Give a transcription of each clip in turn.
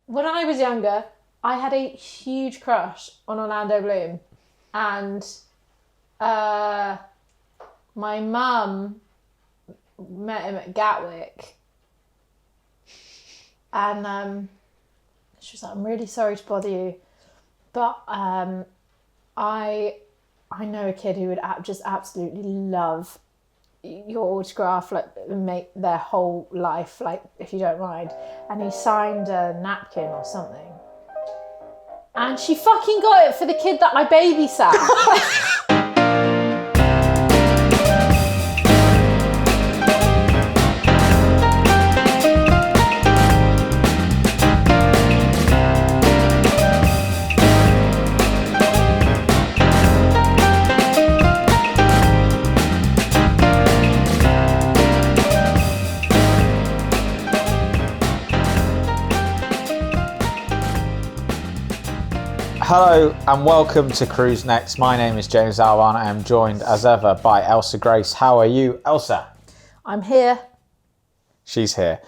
When I was younger, I had a huge crush on Orlando Bloom, and my mum met him at Gatwick, and she was like, "I'm really sorry to bother you, but I know a kid who would just absolutely love your autograph, like make their whole life, like if you don't mind." And he signed a napkin or something, and she fucking got it for the kid that I babysat. Hello and welcome to Cruise Next. My name is James Albarn. I am joined as ever by Elsa Grace. How are you, Elsa? I'm here. She's here.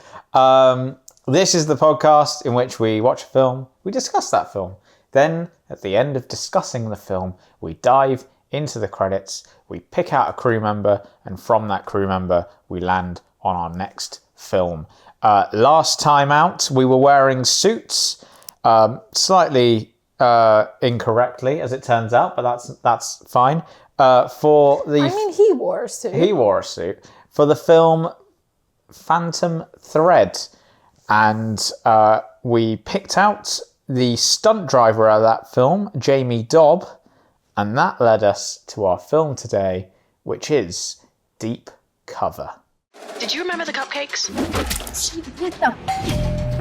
This is the podcast in which we watch a film, we discuss that film. Then, at the end of discussing the film, we dive into the credits, we pick out a crew member, and from that crew member, we land on our next film. Last time out, we were wearing suits, slightly incorrectly, as it turns out, but that's fine. He wore a suit. He wore a suit for the film Phantom Thread, and we picked out the stunt driver of that film, Jamie Dobb, and that led us to our film today, which is Deep Cover. Did you remember the cupcakes?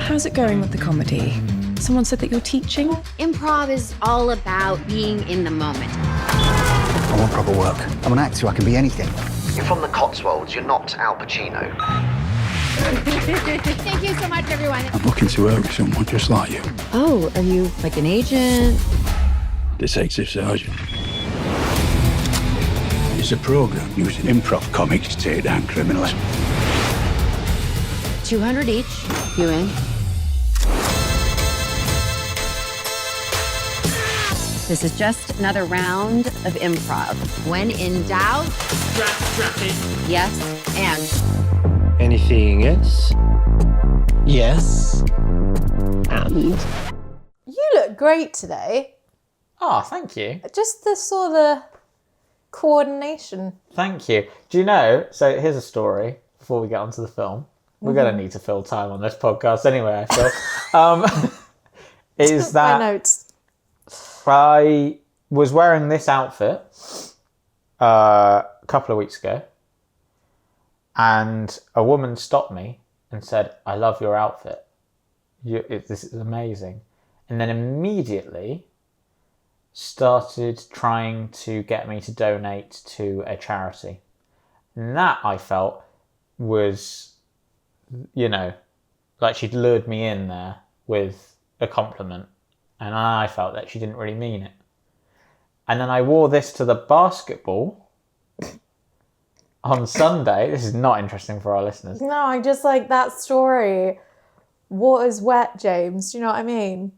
How's it going with the comedy? Someone said that you're teaching? Improv is all about being in the moment. I want proper work. I'm an actor, I can be anything. You're from the Cotswolds, you're not Al Pacino. Thank you so much, everyone. I'm looking to work with someone just like you. Oh, are you like an agent? Detective Sergeant. It's a program using improv comics to take down criminals. 200 each. You in? This is just another round of improv. When in doubt, drop it. Yes, and. Anything else? Yes. And. You look great today. Oh, thank you. Just the sort of coordination. Thank you. Do you know, so here's a story before we get onto the film. We're going to need to fill time on this podcast anyway, I feel. Is that... My notes. I was wearing this outfit a couple of weeks ago, and a woman stopped me and said, "I love your outfit. This is amazing." And then immediately started trying to get me to donate to a charity. And that, I felt, was, like she'd lured me in there with a compliment. And I felt that she didn't really mean it. And then I wore this to the basketball on Sunday. This is not interesting for our listeners. No, I just like that story. Water's wet, James. Do you know what I mean?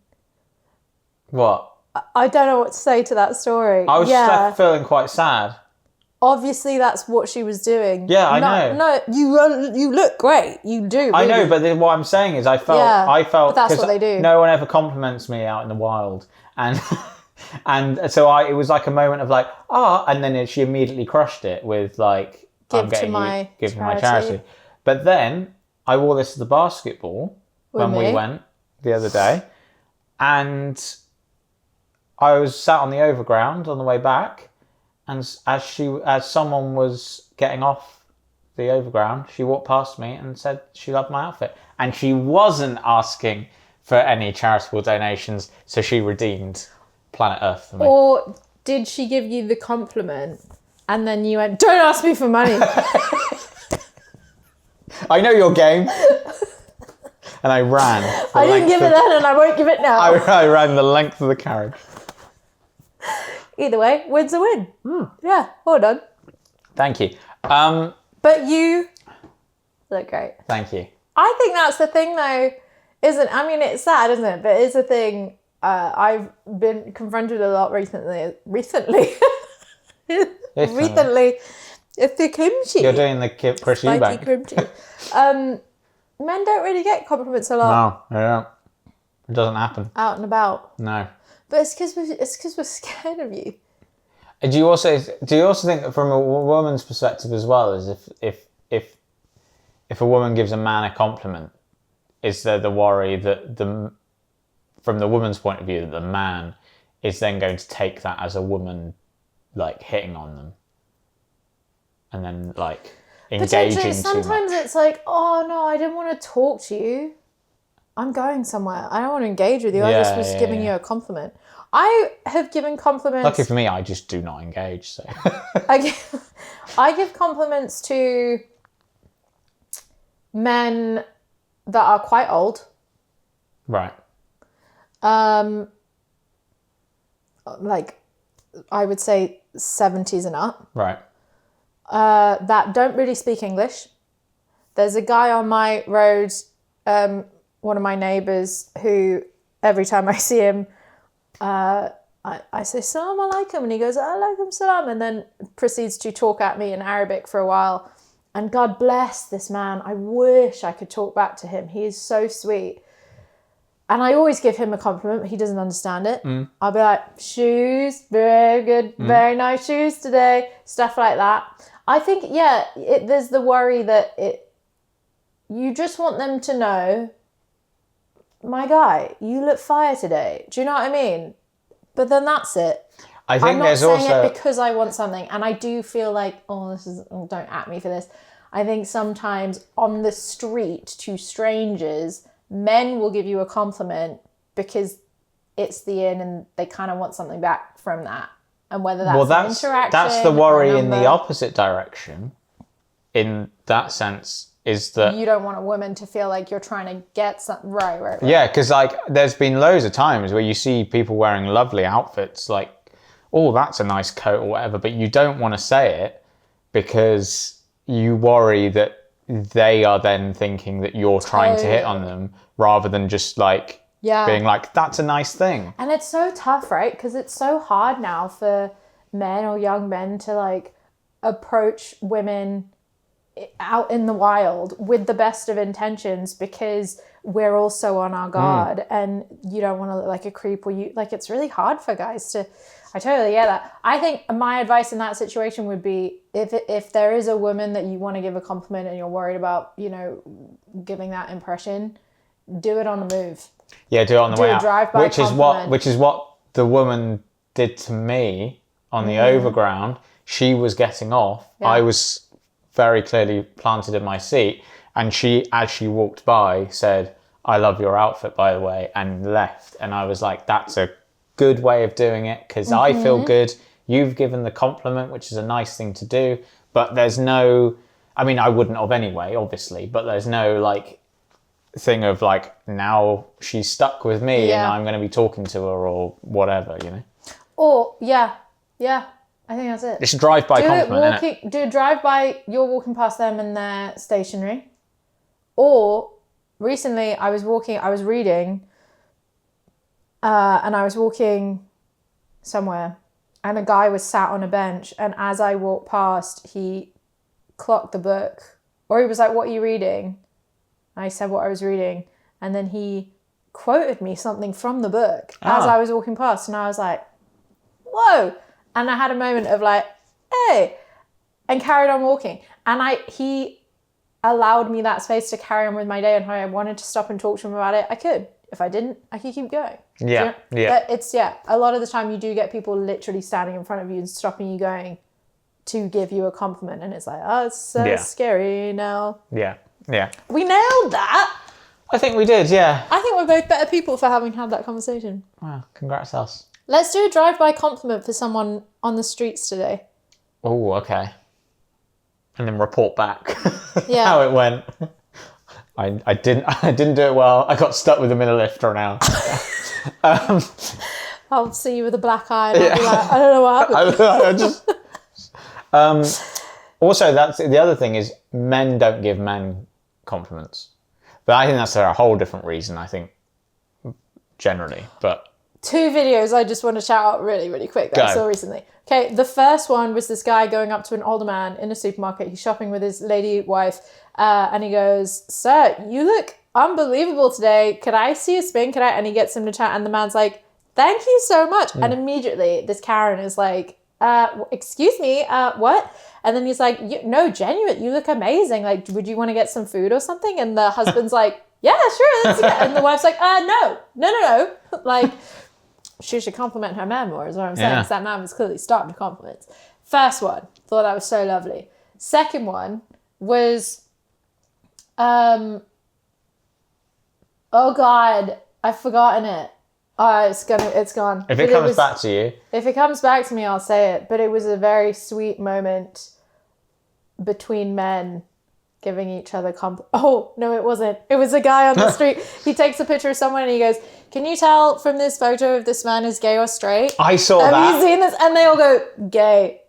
What? I don't know what to say to that story. I was just left feeling quite sad. Obviously, that's what she was doing. Yeah, I know. No, you look great. You do. Really. I know, but what I'm saying is, I felt. But that's what they do. No one ever compliments me out in the wild, and and so it was like a moment of like, and then she immediately crushed it with like, give to my charity. But then I wore this to the basketball when we went the other day, and I was sat on the overground on the way back. And as someone was getting off the overground, she walked past me and said she loved my outfit. And she wasn't asking for any charitable donations, so she redeemed Planet Earth for me. Or did she give you the compliment and then you went, "Don't ask me for money"? I know your game. And I ran. I didn't give it then and I won't give it now. I ran the length of the carriage. Either way, win's a win. Yeah, well done. Thank you. But you look great. Thank you. I think that's the thing though. I mean, it's sad, isn't it? But it's a thing I've been confronted a lot recently. Recently. It's the kimchi. You're doing the Chris Eubank. Kimchi. Men don't really get compliments a lot. No, they don't. It doesn't happen. Out and about. No. But it's because we're scared of you. Do you also think from a woman's perspective as well, as if a woman gives a man a compliment, is there the worry that from the woman's point of view, that the man is then going to take that as a woman like hitting on them, and then like engaging too much? Sometimes it's like, oh no, I didn't want to talk to you. I'm going somewhere. I don't want to engage with you. I just was giving you a compliment. I have given compliments. Lucky for me, I just do not engage. So I give compliments to men that are quite old. Right. Like I would say 70s and up. Right. That don't really speak English. There's a guy on my road, one of my neighbours, who every time I see him, I say salam alaikum, and he goes alaikum salam, and then proceeds to talk at me in Arabic for a while. And God bless this man. I wish I could talk back to him. He is so sweet. And I always give him a compliment, but he doesn't understand it. I'll be like, shoes, very good, very nice shoes today, stuff like that. I think, there's the worry that you just want them to know, my guy, you look fire today. Do you know what I mean? But then that's it. I think I'm not there's saying also it because I want something, and I do feel like, don't at me for this. I think sometimes on the street to strangers, men will give you a compliment because it's the in, and they kind of want something back from that. And whether that's an interaction, that's the worry in the opposite direction. In that sense, is that you don't want a woman to feel like you're trying to get something right. Yeah, because like there's been loads of times where you see people wearing lovely outfits, like, oh, that's a nice coat or whatever, but you don't want to say it because you worry that they are then thinking that you're trying to hit on them rather than just like being like, that's a nice thing. And it's so tough, right? Because it's so hard now for men or young men to like approach women out in the wild with the best of intentions, because we're also on our guard and you don't want to look like a creep, or you like, it's really hard for guys to, I totally get that. I think my advice in that situation would be if there is a woman that you want to give a compliment and you're worried about, giving that impression, do it on the move. Yeah, do it on the way out. Drive-by compliment. Which is what the woman did to me on the overground. She was getting off. Yeah. I was very clearly planted in my seat, and she, as she walked by, said, "I love your outfit, by the way," and left. And I was like, that's a good way of doing it, because I feel good. You've given the compliment, which is a nice thing to do, but there's no, I mean, I wouldn't have anyway, obviously, but there's no like thing of like, now she's stuck with me and I'm going to be talking to her or whatever, Or I think that's it. It's a drive-by compliment, isn't it? Do a drive-by, you're walking past them and they're stationary. Or recently I was reading and I was walking somewhere and a guy was sat on a bench, and as I walked past, he clocked the book. Or he was like, "What are you reading?" I said what I was reading, and then he quoted me something from the book as I was walking past, and I was like, whoa. And I had a moment of like, hey, and carried on walking. And he allowed me that space to carry on with my day, and if I wanted to stop and talk to him about it, I could. If I didn't, I could keep going. Yeah. But it's, a lot of the time you do get people literally standing in front of you and stopping you going to give you a compliment, and it's like, oh, it's so scary now. Yeah. We nailed that. I think we did, yeah. I think we're both better people for having had that conversation. Wow, congrats us. Let's do a drive-by compliment for someone on the streets today. Oh, okay. And then report back how it went. I didn't do it well. I got stuck with them in a lift for an hour. I'll see you with a black eye and I'll be like, I don't know what happened. Also, that's the other thing is men don't give men compliments. But I think that's for a whole different reason, I think, generally. But 2 videos I just want to shout out really, really quick that I saw recently. Okay, the first one was this guy going up to an older man in a supermarket. He's shopping with his lady wife, and he goes, "Sir, you look unbelievable today. Could I see a spin? Could I?" And he gets him to chat, and the man's like, "Thank you so much." And immediately this Karen is like, "Excuse me, what?" And then he's like, "No, genuine, you look amazing. Like, would you want to get some food or something?" And the husband's like, "Yeah, sure, let's go." And the wife's like, no. Like, she should compliment her man more, is what I'm saying. Because that man was clearly starting to compliments. First one, thought that was so lovely. Second one was, oh God, I've forgotten it. Oh, it's gone. if it comes back to you. If it comes back to me, I'll say it. But it was a very sweet moment between men giving each other Oh, no, it wasn't. It was a guy on the street. He takes a picture of someone and he goes, "Can you tell from this photo if this man is gay or straight?" I saw that. Have you seen this? And they all go, "Gay."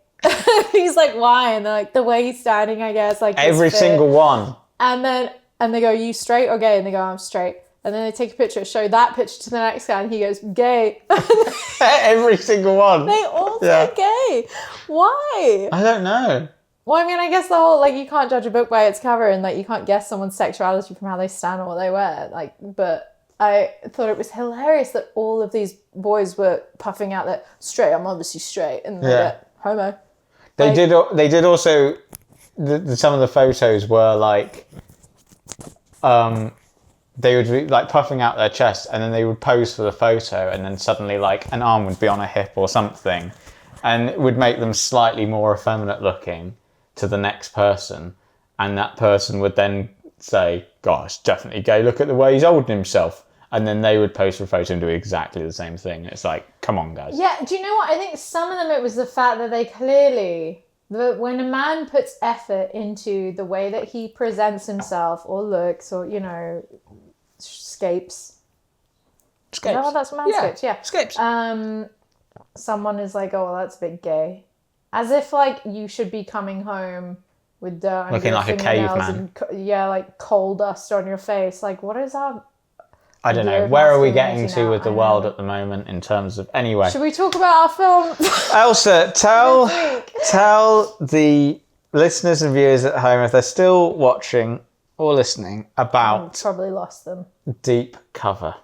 He's like, "Why?" And they're like, "The way he's standing, I guess." Like Every single one. And they go, "You straight or gay?" And they go, "I'm straight." And then they take a picture, show that picture to the next guy, and he goes, "Gay." Every single one. They all say gay. Why? I don't know. Well, I mean, I guess the whole, like, you can't judge a book by its cover, and, like, you can't guess someone's sexuality from how they stand or what they wear. Like, but I thought it was hilarious that all of these boys were puffing out that straight, I'm obviously straight, and they're homo. They did also, some of the photos were, like, they would be, like, puffing out their chest, and then they would pose for the photo, and then suddenly, like, an arm would be on a hip or something, and it would make them slightly more effeminate looking to the next person, and that person would then say, "God, it's definitely gay, look at the way he's holding himself," and then they would post for a photo and do exactly the same thing. It's like, come on, guys. Yeah, do you know what? I think some of them, it was the fact that they clearly, when a man puts effort into the way that he presents himself or looks or, you know, scapes. Is that what that's manscapes? Yeah. Scapes. Someone is like, "Oh, well, that's a bit gay." As if, like, you should be coming home with dirt on looking your like a fingernails caveman. and like coal dust on your face. Like, what is that? I don't know. Where are we getting to with the world at the moment in terms of... Anyway. Should we talk about our film? Elsa, tell the listeners and viewers at home, if they're still watching or listening, about... Probably lost them. Deep Cover.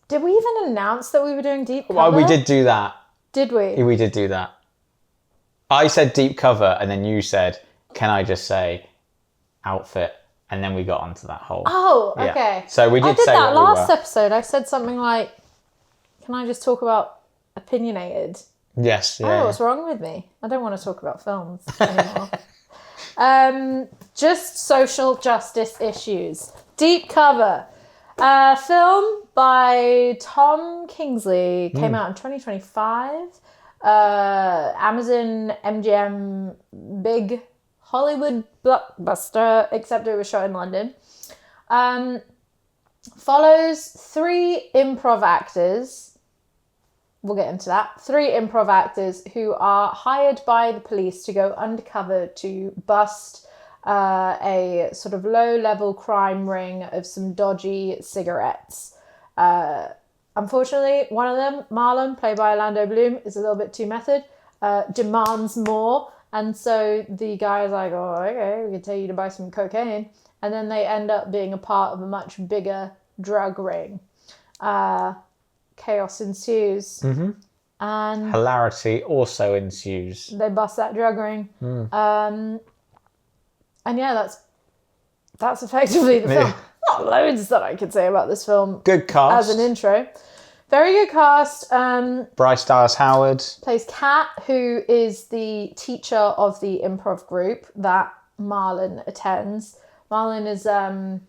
Did we even announce that we were doing Deep Cover? Well, we did do that. Did we? We did do that. I said Deep Cover, and then you said, "Can I just say outfit?" And then we got onto that whole... Oh, okay. Yeah. So we did say that what last we were. episode. I said something like, "Can I just talk about opinionated?" Yes. Yeah. Oh, what's wrong with me? I don't want to talk about films anymore. Just social justice issues. Deep Cover. Film by Tom Kingsley. Came out in 2025. Amazon MGM big Hollywood blockbuster, except it was shot in London. Follows 3 improv actors. We'll get into that. 3 improv actors who are hired by the police to go undercover to bust a sort of low-level crime ring of some dodgy cigarettes. Unfortunately, one of them, Marlon, played by Orlando Bloom, is a little bit too method, demands more. And so the guy's like, "Oh, okay, we can tell you to buy some cocaine." And then they end up being a part of a much bigger drug ring. Chaos ensues. Mm-hmm. And hilarity also ensues. They bust that drug ring. And yeah, that's effectively the film. Not loads that I could say about this film. Good cast. As an intro. Very good cast. Bryce Dallas Howard plays Kat, who is the teacher of the improv group that Marlon attends. Marlon is a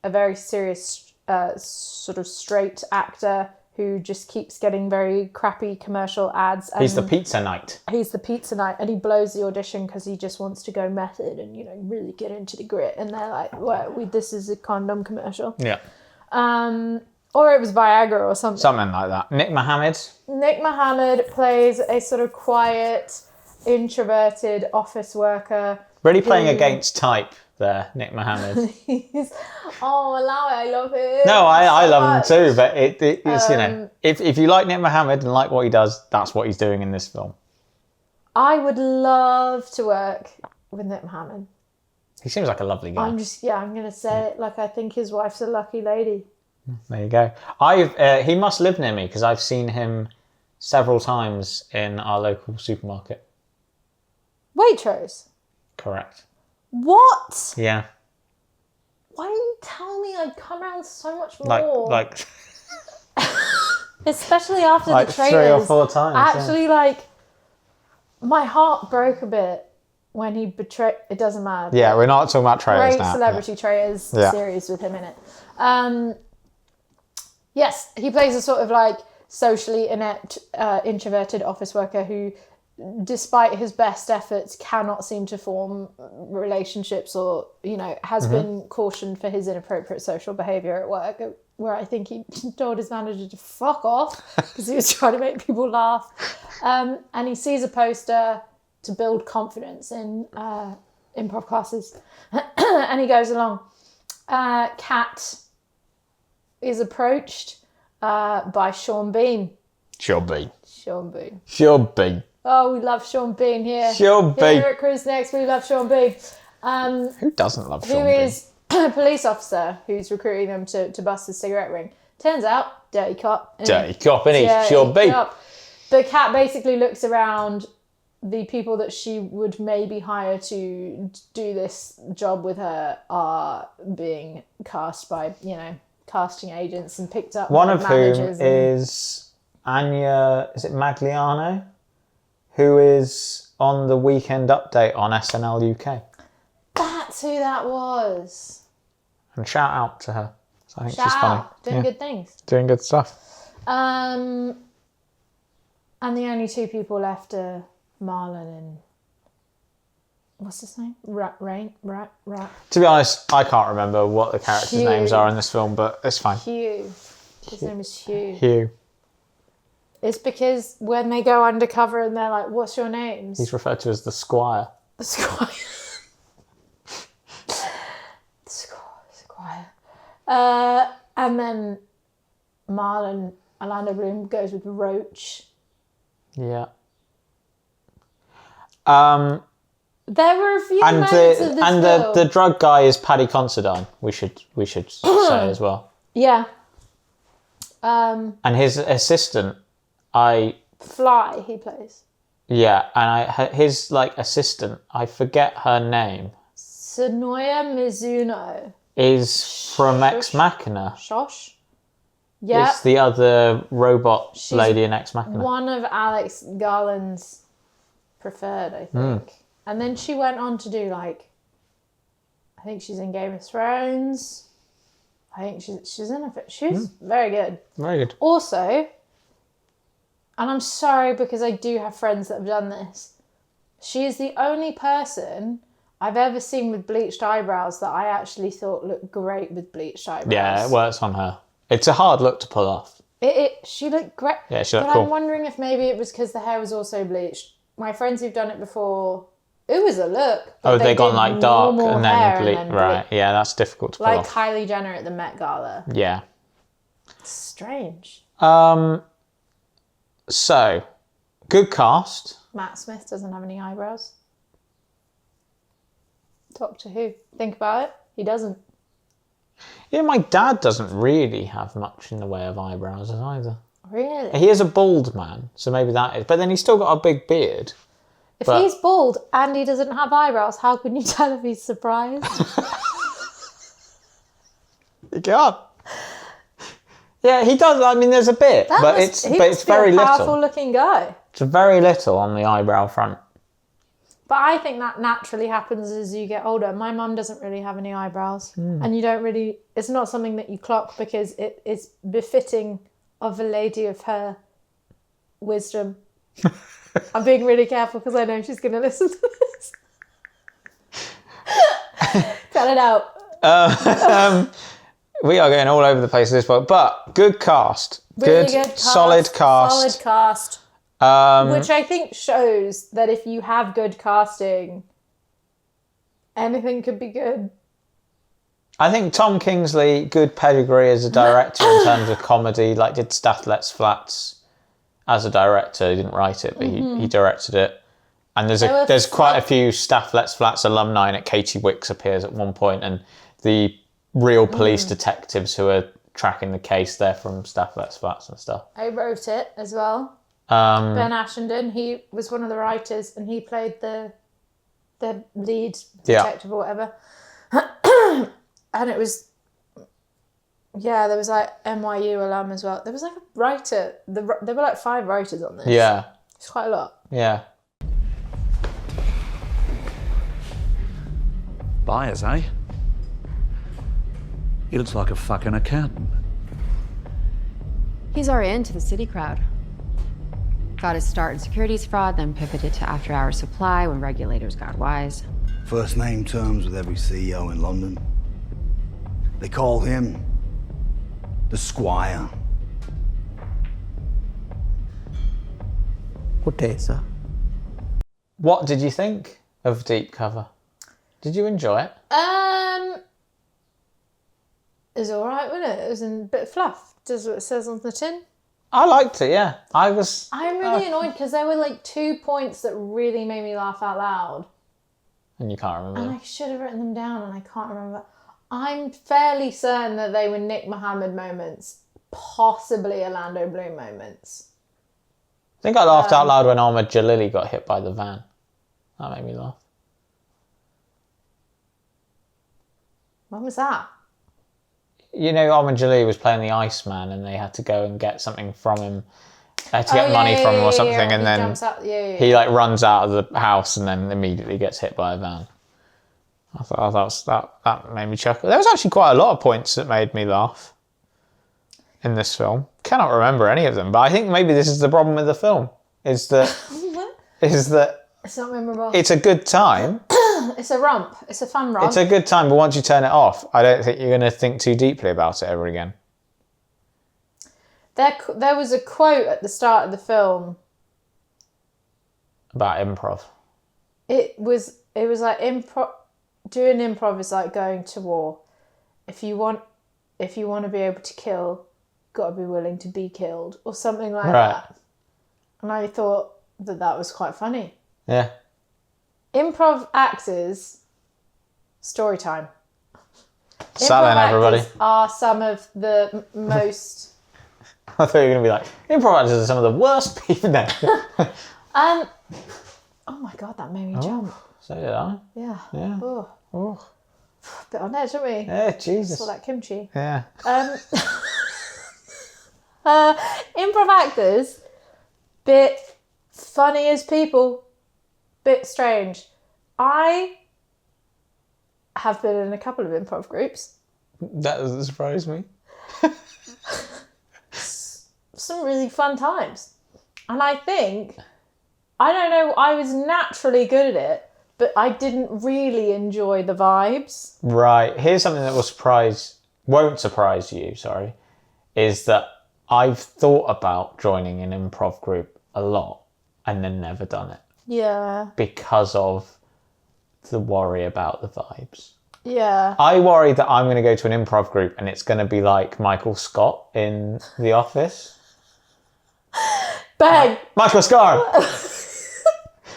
very serious, sort of straight actor who just keeps getting very crappy commercial ads. And he's the pizza knight. He's the pizza knight, and he blows the audition because he just wants to go method and, you know, really get into the grit. And they're like, "Well, this is a condom commercial." Yeah. Or it was Viagra or something. Something like that. Nick Mohammed. Nick Mohammed plays a sort of quiet, introverted office worker. Really playing against type there, Nick Mohammed. Allow it, I love him. No, I so love much. him too, but it's, you know, if you like Nick Mohammed and like what he does, that's what he's doing in this film. I would love to work with Nick Mohammed. He seems like a lovely guy. I'm going to say it like I think his wife's a lucky lady. There you go. He must live near me because I've seen him several times in our local supermarket. Waitrose? Correct. What? Yeah. Why didn't you tell me I'd come around so much more? Like especially after like the trailers. 3 or 4 times. Actually, like, my heart broke a bit when he betrayed... It doesn't matter. Yeah, we're not talking about trailers Great now. celebrity trailers series with him in it. Yes, he plays a sort of like socially inept, introverted office worker who, despite his best efforts, cannot seem to form relationships or, you know, has been cautioned for his inappropriate social behaviour at work, where I think he told his manager to fuck off because he was trying to make people laugh. And he sees a poster to build confidence in improv classes. And he goes along. Kat is approached by Sean Bean. Sean Bean. Oh, we love Sean Bean here. Sean Bean. Here at Cruise Next, we love Sean Bean. Who doesn't love Sean Who Bean? is a police officer who's recruiting them to bust a cigarette ring. Turns out, dirty cop. Dirty cop, innit? Dirty Sean Bean. cop. But Kat basically looks around. The people that she would maybe hire to do this job with her are being cast by, you know, casting agents and picked up One by of whom managers is Anya, is it Magliano? Who is on the Weekend Update on SNL UK. That's who that was. And shout out to her. I think Shout she's funny. out. Doing good things. Doing good stuff. And the only 2 people left are Marlon and what's his name? Right. To be honest, I can't remember what the characters' Hugh. names are in this film, but it's fine. Hugh. His name is Hugh. Hugh. It's because when they go undercover and they're like, "What's your names?" He's referred to as the Squire. The Squire. The Squire. And then Marlon, Orlando Bloom goes with Roach. Yeah. There were a few And moments of this film. the drug guy is Paddy Considine. We should say as well. Yeah. And his assistant, Fly, he plays. Yeah, and his like assistant, I forget her name. Sonoya Mizuno. Is from Ex Machina. Shosh? Yeah. It's the other robot lady in Ex Machina. One of Alex Garland's preferred, I think. And then she went on to do like, I think she's in Game of Thrones. I think she's in she's very good. Very good. Also, and I'm sorry because I do have friends that have done this, she is the only person I've ever seen with bleached eyebrows that I actually thought looked great with bleached eyebrows. Yeah, it works on her. It's a hard look to pull off. She looked great. Yeah, she looked but cool. I'm wondering if maybe it was because the hair was also bleached. My friends who've done it before, it was a look. But they gone like dark and then bleach. Right, yeah, that's difficult to pull like off. Kylie Jenner at the Met Gala. Yeah. It's strange. So, good cast. Matt Smith doesn't have any eyebrows. Doctor Who. Think about it. He doesn't. Yeah, my dad doesn't really have much in the way of eyebrows either. Really? He is a bald man, so maybe that is. But then he's still got a big beard. If he's bald and he doesn't have eyebrows, how can you tell if he's surprised? You can't. Yeah, he does. I mean, there's a bit, but it's very a powerful little. looking guy. It's very little on the eyebrow front. But I think that naturally happens as you get older. My mum doesn't really have any eyebrows. And you don't really... It's not something that you clock because it is befitting of a lady of her wisdom. I'm being really careful because I know she's going to listen to this. Cut it out. We are going all over the place at this point, but good cast. Really good cast. Solid cast. Solid cast. Which I think shows that if you have good casting, anything could be good. I think Tom Kingsley, good pedigree as a director in terms of comedy, like did Stathlet's Flats as a director. He didn't write it, but he directed it. And there's quite a few Stathlet's Flats alumni in it. Katie Wicks appears at one point, and the real police detectives who are tracking the case, they're from Stathlet's Flats and stuff. I wrote it as well. Ben Ashenden, he was one of the writers, and he played the lead detective or whatever. And it was, there was like NYU alum as well. There was like a writer. There were like 5 writers on this. Yeah. It's quite a lot. Yeah. Buyers, eh? He looks like a fucking accountant. He's already into the city crowd. Got his start in securities fraud, then pivoted to after-hours supply when regulators got wise. First name terms with every CEO in London. They call him the Squire. Good day, sir. What did you think of Deep Cover? Did you enjoy it? It was alright, wasn't it? It was in a bit of fluff. Does what it says on the tin. I liked it, yeah. I'm really annoyed because there were like 2 points that really made me laugh out loud. And you can't remember And them. I should have written them down and I can't remember. I'm fairly certain that they were Nick Mohammed moments, possibly Orlando Bloom moments. I think I laughed out loud when Ahmed Jalili got hit by the van. That made me laugh. When was that? You know, Ahmed Jalili was playing the Iceman and they had to go and get something from him. They had to get money from him or something, and he then jumps out, he like runs out of the house and then immediately gets hit by a van. I thought that made me chuckle. There was actually quite a lot of points that made me laugh in this film. Cannot remember any of them, but I think maybe this is the problem with the film. Is that it's not memorable. it's a good time. It's a romp. It's a fun romp. It's a good time, but once you turn it off, I don't think you're going to think too deeply about it ever again. There was a quote at the start of the film About improv. It was like improv. Doing improv is like going to war. If you want to be able to kill, you've got to be willing to be killed, or something like that. And I thought that was quite funny. Yeah. Improv actors, story time. Selling, everybody. Are some of the most. I thought you were going to be like, improv actors are some of the worst people. No. Oh my god, that made me jump. So did I. Yeah. Yeah. Oh. Bit on edge, aren't we? Yeah, Jesus. Saw that kimchi. Yeah. Improv actors, bit funny as people, bit strange. I have been in a couple of improv groups. That doesn't surprise me. Some really fun times. And I think, I don't know, I was naturally good at it, but I didn't really enjoy the vibes. Right. Here's something that won't surprise you, is that I've thought about joining an improv group a lot and then never done it. Yeah. Because of the worry about the vibes. Yeah. I worry that I'm going to go to an improv group and it's going to be like Michael Scott in The Office. Bang! Michael Scott!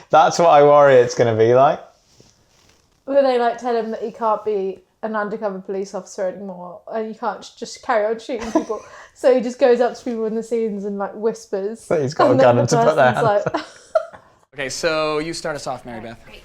That's what I worry it's going to be like. Where they like tell him that he can't be an undercover police officer anymore and you can't just carry on shooting people. So he just goes up to people in the scenes and like whispers. That he's got a gun and to put their hands like... Okay, so you start us off, Mary Beth. Great.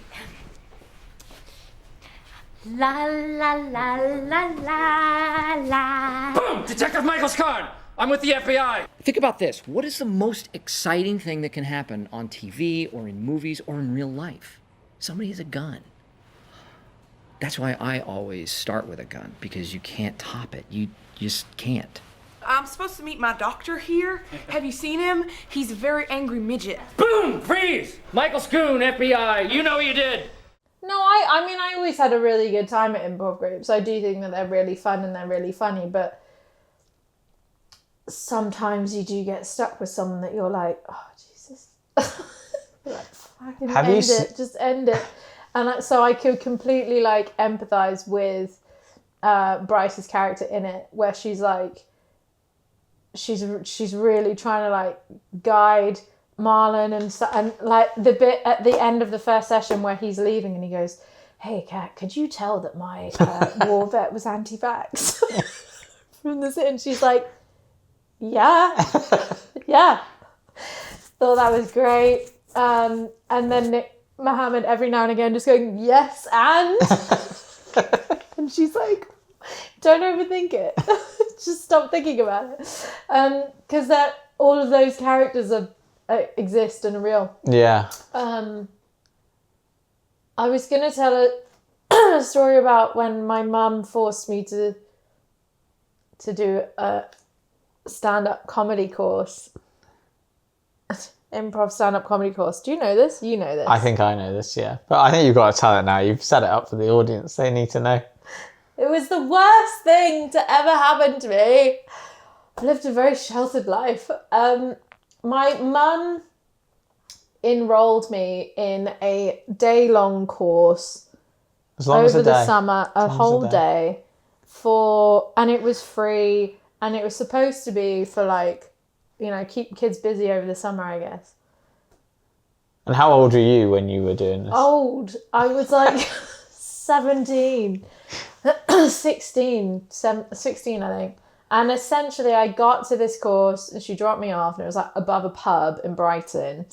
La la la la la la. Boom! Detective Michael Scott! I'm with the FBI! Think about this. What is the most exciting thing that can happen on TV or in movies or in real life? Somebody has a gun. That's why I always start with a gun, because you can't top it. You just can't. I'm supposed to meet my doctor here. Have you seen him? He's a very angry midget. Boom! Freeze! Michael Schoon, FBI, you know what you did! No, I mean, I always had a really good time at improv groups. I do think that they're really fun and they're really funny, but sometimes you do get stuck with someone that you're like, oh, Jesus. Like, fucking just end it. so I could completely like empathize with Bryce's character in it, where she's like, she's really trying to like guide Marlon and like the bit at the end of the first session where he's leaving and he goes, "Hey Kat, could you tell that my war vet was anti-vax?" From the and she's like, "Yeah, yeah." Thought that was great. And then Nick Mohammed every now and again just going, "Yes, and," and she's like, "Don't overthink it. Just stop thinking about it," because that all of those characters exist and are real. Yeah. I was gonna tell a story about when my mum forced me to do a stand-up comedy course, improv stand-up comedy course. Do you know this? You know this. I think I know this, yeah. But I think you've got to tell it now. You've set it up for the audience. They need to know. It was the worst thing to ever happen to me. I lived a very sheltered life. My mum enrolled me in a day-long course over the summer, a whole day, and it was free, and it was supposed to be for like, you know, keep kids busy over the summer, I guess. And how old were you when you were doing this? Old. I was like 17, 16, I think. And essentially I got to this course and she dropped me off and it was like above a pub in Brighton.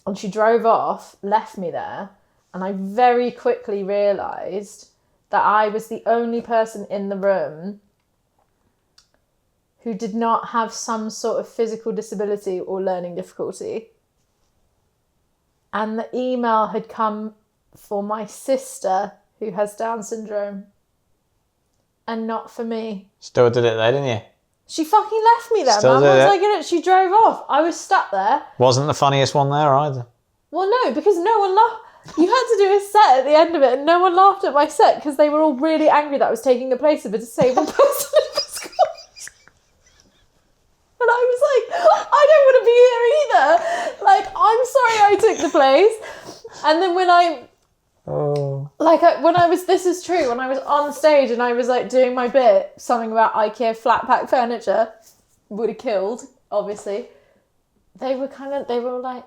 And she drove off, left me there. And I very quickly realised that I was the only person in the room who did not have some sort of physical disability or learning difficulty. And the email had come for my sister who has Down syndrome and not for me. Still did it there, didn't you? She fucking left me there, Still man. did What was it. I gonna? She drove off. I was stuck there. Wasn't the funniest one there either. Well, no, because no one laughed. You had to do a set at the end of it and no one laughed at my set because they were all really angry that I was taking the place of a disabled person in this course. And I was like, I don't want to be here either. Like, I'm sorry I took the place. And then when this is true, when I was on stage and I was like doing my bit, something about IKEA flat pack furniture would have killed, obviously. They were like,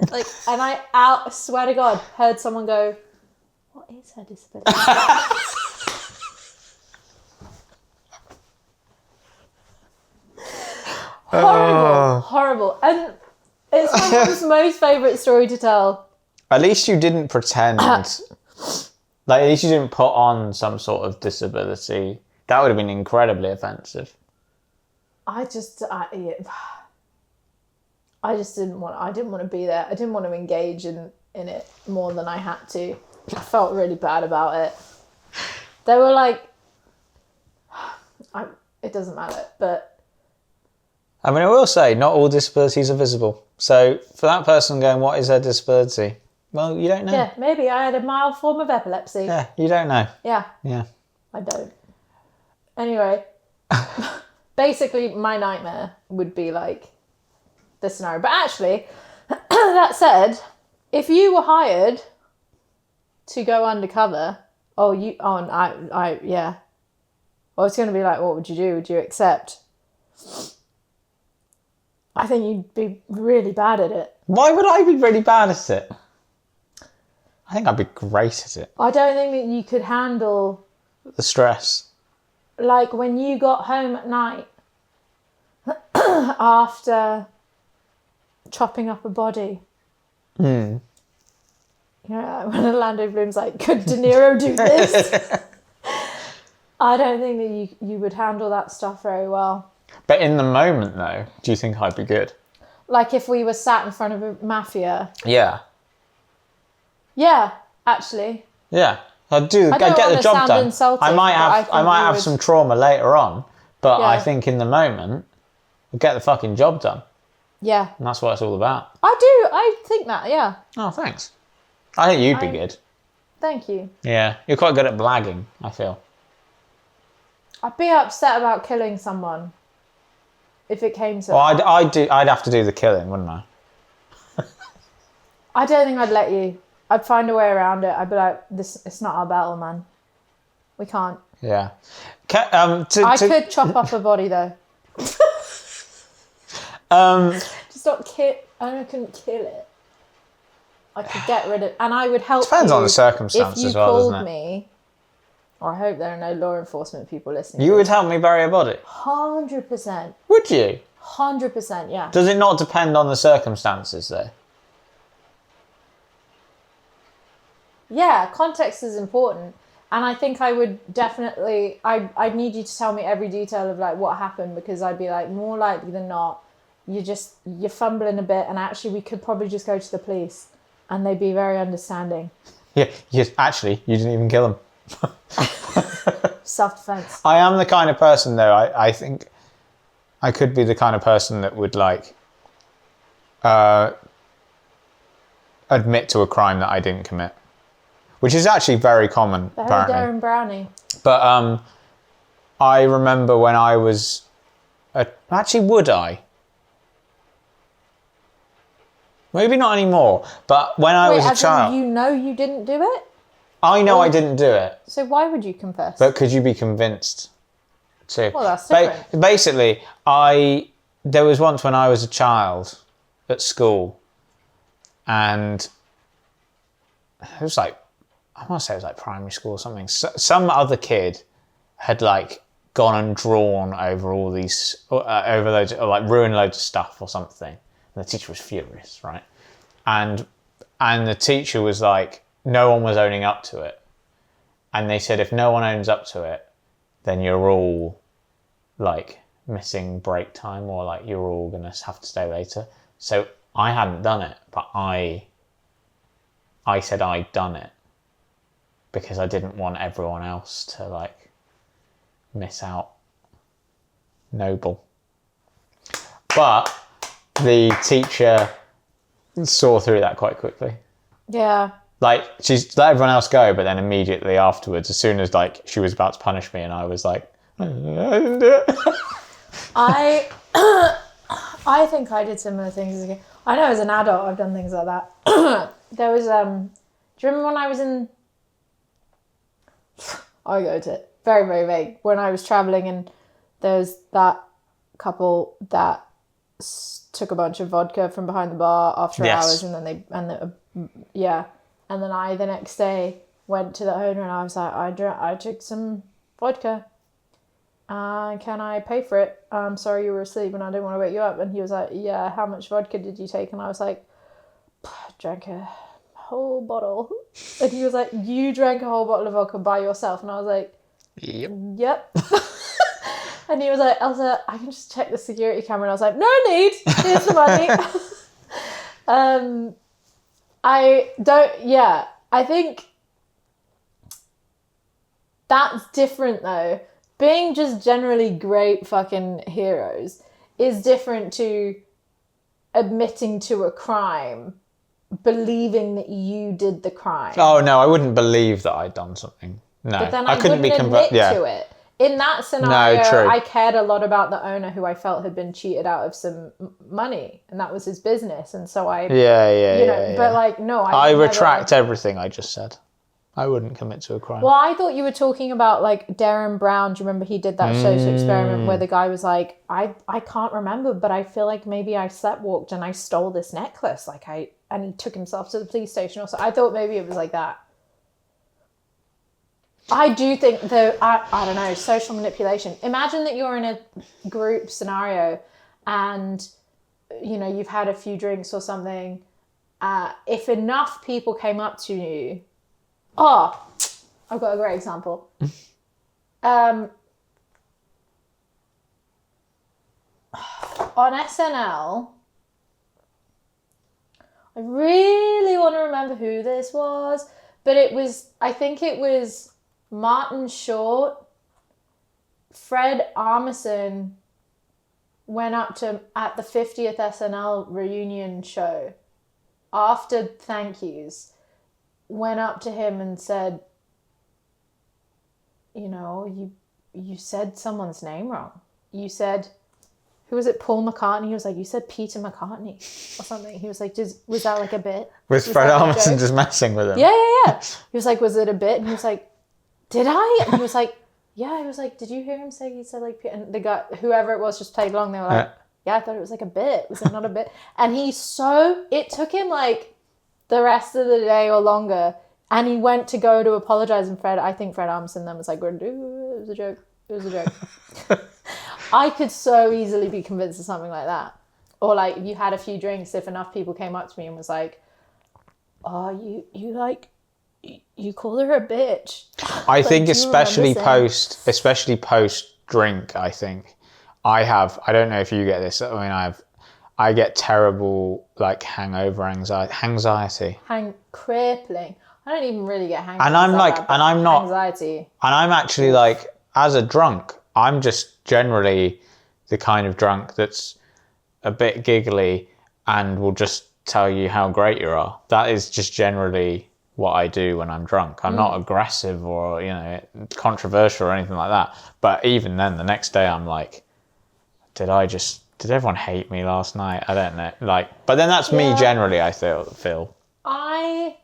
and I swear to God, heard someone go, "What is her disability?" Horrible. And it's my mum's most favourite story to tell. At least you didn't pretend. Like, at least you didn't put on some sort of disability. That would have been incredibly offensive. I just didn't want to be there. I didn't want to engage in it more than I had to. I felt really bad about it. They were like, it doesn't matter, but... I mean, I will say, not all disabilities are visible. So, for that person going, what is their disability? Well, you don't know. Yeah, maybe I had a mild form of epilepsy. Yeah, you don't know. Yeah. Yeah. I don't. Anyway, basically my nightmare would be like this scenario. But actually, that said, if you were hired to go undercover, yeah. I was going to be like, what would you do? Would you accept? I think you'd be really bad at it. Why would I be really bad at it? I think I'd be great at it. I don't think that you could handle... the stress. Like when you got home at night after chopping up a body. You know, when Orlando Bloom's like, could De Niro do this? I don't think that you would handle that stuff very well. But in the moment, though, do you think I'd be good? Like if we were sat in front of a mafia. Yeah. Yeah, actually. Yeah. I'd get the job done. Insulting, I might have some trauma later on, but yeah. I think in the moment, I'd get the fucking job done. Yeah. And that's what it's all about. I think that, yeah. Oh, thanks. I think you'd be good. Thank you. Yeah. You're quite good at blagging, I feel. I'd be upset about killing someone if it came to Well, I'd have to do the killing, wouldn't I? I don't think I'd let you. I'd find a way around it. I'd be like, it's not our battle, man. We can't. Yeah. I could chop up a body though. Just not kill. I couldn't kill it. I could get rid of, and I would help. Depends on the circumstances as well, doesn't called it? Me, or I hope there are no law enforcement people listening. You would help me bury a body? 100%. Would you? 100%, yeah. Does it not depend on the circumstances though? Yeah, context is important. And I think I would definitely, I'd need you to tell me every detail of like what happened, because I'd be like, more likely than not, you're fumbling a bit, and actually we could probably just go to the police and they'd be very understanding. Yeah, actually, you didn't even kill him. Self-defense. I am the kind of person though, I think I could be the kind of person that would like admit to a crime that I didn't commit. Which is actually very common, apparently. Darren Brownie. But I remember when I was... actually, would I? Maybe not anymore. But when I was a child... You know you didn't do it? I know I didn't do it. So why would you confess? But could you be convinced to? Well, that's different. Basically, there was once when I was a child at school, and it was like, I want to say it was like primary school or something. Some other kid had like gone and drawn over all these, over loads, or like ruined loads of stuff or something. And the teacher was furious, right? And the teacher was like, no one was owning up to it. And they said, if no one owns up to it, then you're all like missing break time, or like you're all going to have to stay later. So I hadn't done it, but I said I'd done it, because I didn't want everyone else to like miss out. Noble. But the teacher saw through that quite quickly. Yeah. Like, she's let everyone else go, but then immediately afterwards, as soon as like she was about to punish me, and I was like, I didn't do it. I think I did similar things as a kid. I know as an adult I've done things like that. There was do you remember when I was in... I'll go to it. Very, very vague. When I was travelling, and there was that couple that took a bunch of vodka from behind the bar after hours, and then and then I the next day went to the owner and I was like, I took some vodka. Can I pay for it? I'm sorry you were asleep and I didn't want to wake you up. And he was like, yeah, how much vodka did you take? And I was like, I drank a whole bottle. And he was like, you drank a whole bottle of vodka by yourself? And I was like, yep. And he was like, Elsa, I can just check the security camera. And I was like, no need, here's the money. I think that's different though. Being just generally great fucking heroes is different to admitting to a crime, believing that you did the crime. Oh no, I wouldn't believe that I'd done something. No, but then I couldn't be admit to it. In that scenario, no, true. I cared a lot about the owner who I felt had been cheated out of some money, and that was his business. And so I, but like, no, I retract everything I just said. I wouldn't commit to a crime. Well, I thought you were talking about like Darren Brown. Do you remember he did that social experiment where the guy was like, I can't remember, but I feel like maybe I sleptwalked and I stole this necklace. And he took himself to the police station. Also, I thought maybe it was like that. I do think though, I don't know, social manipulation. Imagine that you're in a group scenario and, you've had a few drinks or something. If enough people came up to you, I've got a great example. On SNL, I really want to remember who this was, but I think it was Martin Short. Fred Armisen went up to, at the 50th SNL reunion show, after thank yous, went up to him and said, you said someone's name wrong. You said, who was it, Paul McCartney? He was like, you said Peter McCartney or something. He was like, was that like a bit? Was Fred Armisen just messing with him? Yeah. He was like, was it a bit? And he was like, did I? And he was like, yeah. He was like, did you hear him say he said like Peter? And the guy, whoever it was, just played along. They were like, yeah, I thought it was like a bit. Was it not a bit? And it took him like the rest of the day or longer. And he went to go to apologize. And I think Fred Armisen then was like, it was a joke. It was a joke. I could so easily be convinced of something like that. Or like if you had a few drinks, if enough people came up to me and was like, oh, you called her a bitch. I think especially post drink, I think I don't know if you get this. I mean, I get terrible like hangover anxiety. Crippling. I don't even really get hangovers. And I'm like, and I'm not anxiety. And I'm actually like, as a drunk, I'm just generally the kind of drunk that's a bit giggly and will just tell you how great you are. That is just generally what I do when I'm drunk. I'm not aggressive or, controversial or anything like that. But even then, the next day I'm like, did everyone hate me last night? I don't know. Like, but then that's me generally, I feel. I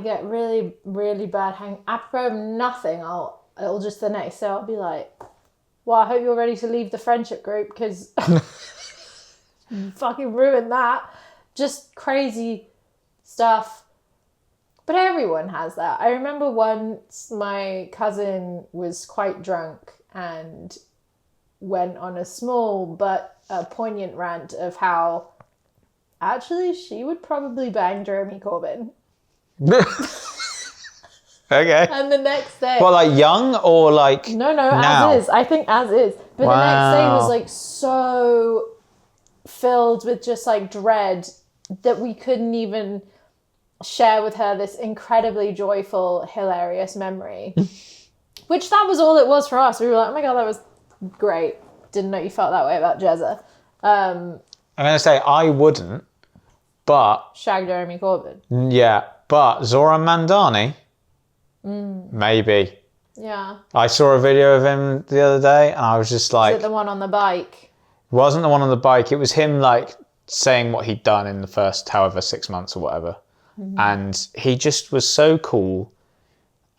get really, really bad apropos of nothing. It'll just the next day I'll be like, well, I hope you're ready to leave the friendship group because you fucking ruined that. Just crazy stuff. But everyone has that. I remember once my cousin was quite drunk and went on a small but poignant rant of how actually she would probably bang Jeremy Corbyn. Okay. And the next day... Well, like young or like No, now? as is. I think as is. But the next day was like so filled with just like dread that we couldn't even share with her this incredibly joyful, hilarious memory. Which that was all it was for us. We were like, oh my God, that was great. Didn't know you felt that way about Jezza. I'm going to say I wouldn't, but... Shag Jeremy Corbyn. Yeah, but Zoran Mandani... Maybe. Yeah. I saw a video of him the other day and I was just like... Is it the one on the bike? It wasn't the one on the bike. It was him like saying what he'd done in the first 6 months or whatever. Mm-hmm. And he just was so cool.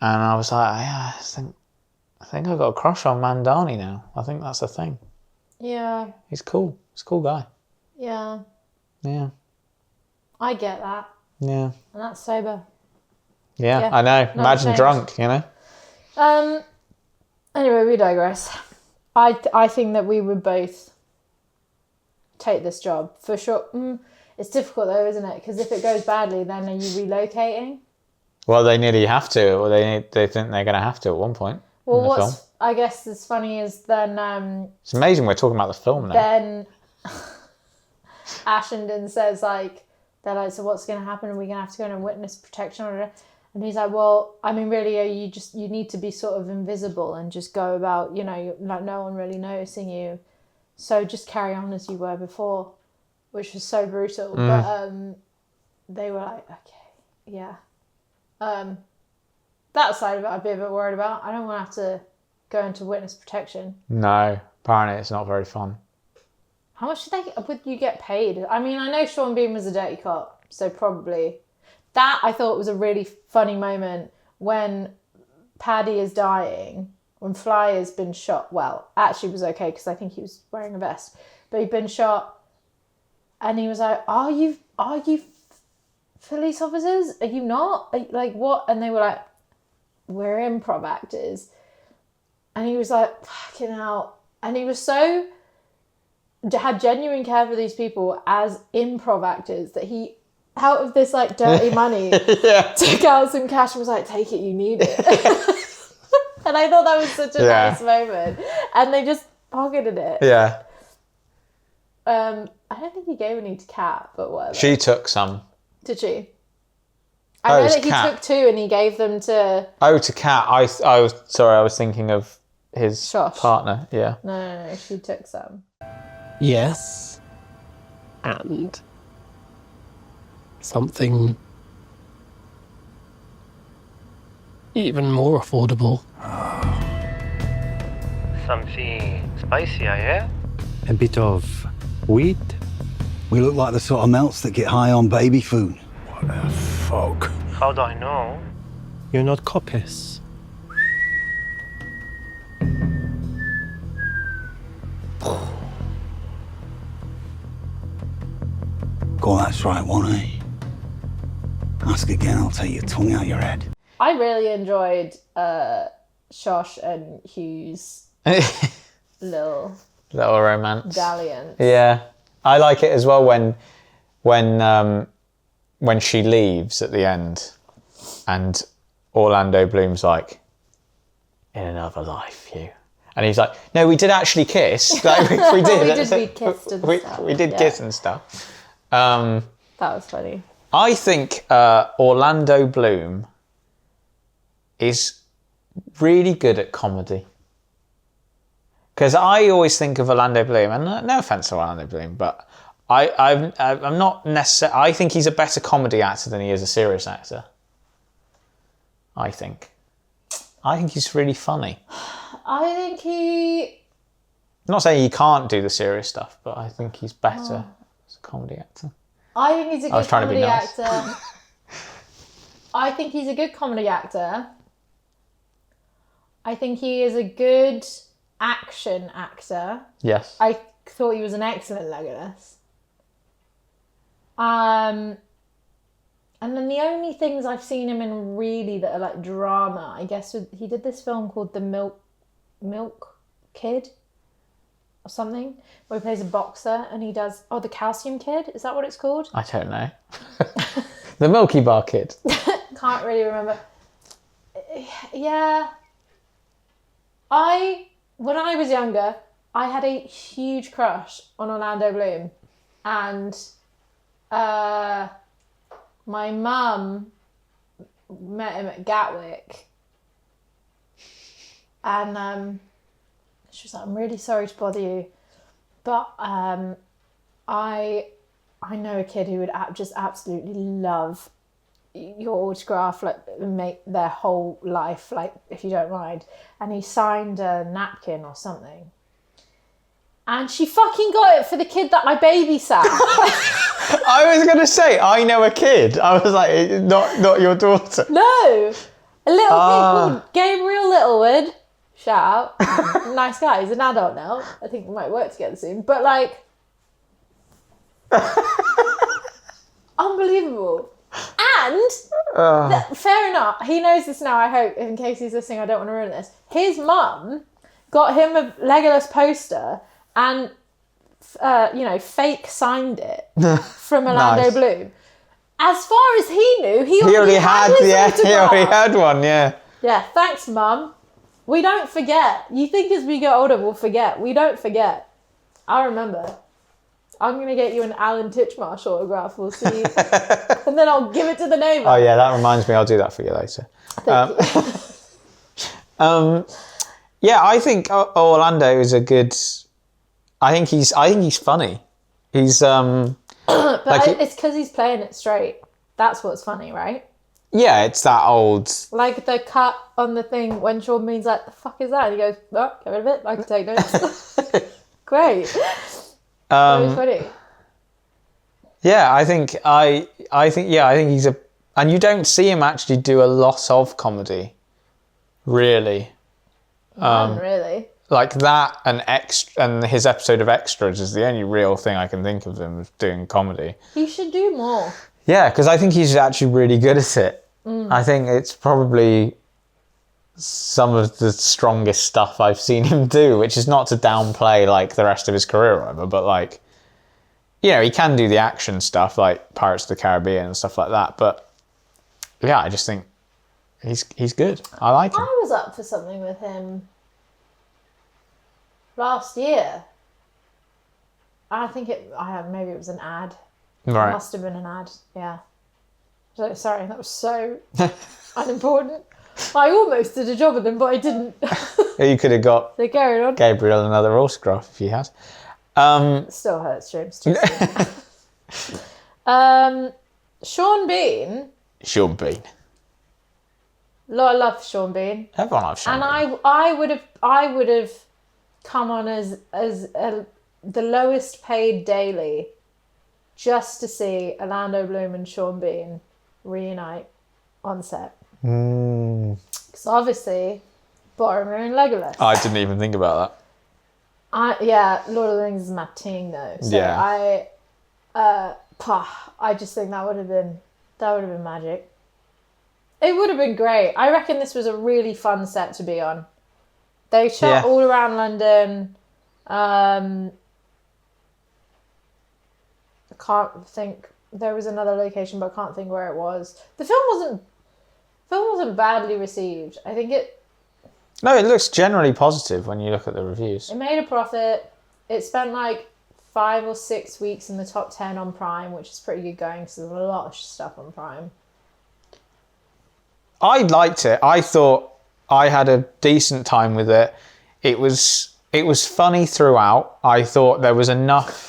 And I was like, yeah, I think I've got a crush on Mandani now. I think that's a thing. Yeah. He's cool. He's a cool guy. Yeah. Yeah. I get that. Yeah. And that's sober. Yeah, I know. Imagine drunk, Anyway, we digress. I think that we would both take this job for sure. It's difficult though, isn't it? Because if it goes badly, then are you relocating? Well, they nearly have to, or they think they're going to have to at one point. Well, what's I guess is funny is then. It's amazing we're talking about the film now. Then Ashenden says like, they're like, so what's going to happen? Are we going to have to go into witness protection order? And he's like, well, I mean, really, you need to be sort of invisible and just go about, like no one really noticing you. So just carry on as you were before, which was so brutal. But they were like, okay, yeah. That side of it, I'd be a bit worried about. I don't want to have to go into witness protection. No, apparently it's not very fun. How much would you get paid? I mean, I know Sean Bean was a dirty cop, so probably... That, I thought, was a really funny moment when Paddy is dying, when Fly has been shot. Well, actually was okay because I think he was wearing a vest. But he'd been shot and he was like, are you police officers? Are you not? Like, what? And they were like, we're improv actors. And he was like, fucking hell. And he was so... had genuine care for these people as improv actors that he... out of this like dirty money took out some cash and was like, take it, you need it. And I thought that was such a nice moment, and they just pocketed it. I don't think he gave any to Kat, but whatever. She took some. Did she? I know that he took 2 and he gave them to to Kat. I was thinking of his Shosh. Partner. Yeah. No, she took some. Yes. And something even more affordable. Something spicy, I hear? A bit of weed? We look like the sort of melts that get high on baby food. What the fuck? How do I know? You're not copious. God, that's right, won't I? Ask again, I'll take your tongue out your head. I really enjoyed Shosh and Hugh's little romance dalliance. Yeah, I like it as well when she leaves at the end, and Orlando Bloom's like, "In another life, Hugh," and he's like, "No, we did actually kiss. Like, we did. we kissed and stuff. We did kiss and stuff." That was funny. I think Orlando Bloom is really good at comedy. Because I always think of Orlando Bloom, and no offense to Orlando Bloom, but I'm not necessarily. I think he's a better comedy actor than he is a serious actor. I think he's really funny. I think he. I'm not saying he can't do the serious stuff, but I think he's better as a comedy actor. I think he's a good comedy nice. actor. I think he's a good comedy actor. I think he is a good action actor. Yes. I thought he was an excellent Legolas. And then the only things I've seen him in really that are like drama, I guess, he did this film called The Milk Kid or something, where he plays a boxer and he does, The Calcium Kid, is that what it's called? I don't know. The Milky Bar Kid. Can't really remember. Yeah. When I was younger, I had a huge crush on Orlando Bloom, and my mum met him at Gatwick, and she was like, "I'm really sorry to bother you, but I know a kid who would just absolutely love your autograph, like make their whole life, like if you don't mind." And he signed a napkin or something, and she fucking got it for the kid that I babysat. I was gonna say, I know a kid. I was like, not your daughter. No, a little kid called Gabriel Littlewood. Shout out, nice guy. He's an adult now. I think we might work together soon. But like, unbelievable. And fair enough, he knows this now, I hope, in case he's listening. I don't want to ruin this. His mum got him a Legolas poster and fake signed it from Orlando Nice. Bloom. As far as he knew, he already had his he autograph. already had one, yeah. Yeah, thanks, Mum. We don't forget. You think as we get older we'll forget. We don't forget. I remember. I'm going to get you an Alan Titchmarsh autograph. We'll see. And then I'll give it to the neighbour. Oh yeah, that reminds me. I'll do that for you later. Yeah, I think Orlando is a good. I think he's funny. He's but it's because he's playing it straight. That's what's funny, right? Yeah, it's that old. Like the cut on the thing when Sean Bean's like, "The fuck is that?" And he goes, "Oh, get rid of it. I can take notes." Great. Very funny. Yeah, I think he's a, and you don't see him actually do a lot of comedy, really. Really. Like that and his episode of Extras is the only real thing I can think of him doing comedy. He should do more. Yeah, because I think he's actually really good at it. I think it's probably some of the strongest stuff I've seen him do, which is not to downplay like the rest of his career or whatever, but like, you know, he can do the action stuff like Pirates of the Caribbean and stuff like that. But yeah, I just think he's good. I like him. I was up for something with him last year. I think maybe it was an ad. Right. It must have been an ad. Yeah. So sorry, that was so unimportant. I almost did a job with them, but I didn't. You could have got So carried on. Gabriel another autograph if you had. Still hurts, James. Too soon. Sean Bean. Sean Bean. A lot of love for Sean Bean. Everyone loves Sean And Bean. I would have come on as the lowest paid daily just to see Orlando Bloom and Sean Bean reunite on set. Because obviously, Boromir and Legolas. I didn't even think about that. Lord of the Rings is my thing though. So Yeah. I just think that would have been magic. It would have been great. I reckon this was a really fun set to be on. They shot all around London. I can't think. There was another location, but I can't think where it was. The film wasn't badly received. I think No, it looks generally positive when you look at the reviews. it made a profit. It spent like 5 or 6 weeks in the top 10 on Prime, which is pretty good going because there's a lot of stuff on Prime. I liked it. I thought I had a decent time with it. It was funny throughout. I thought there was enough.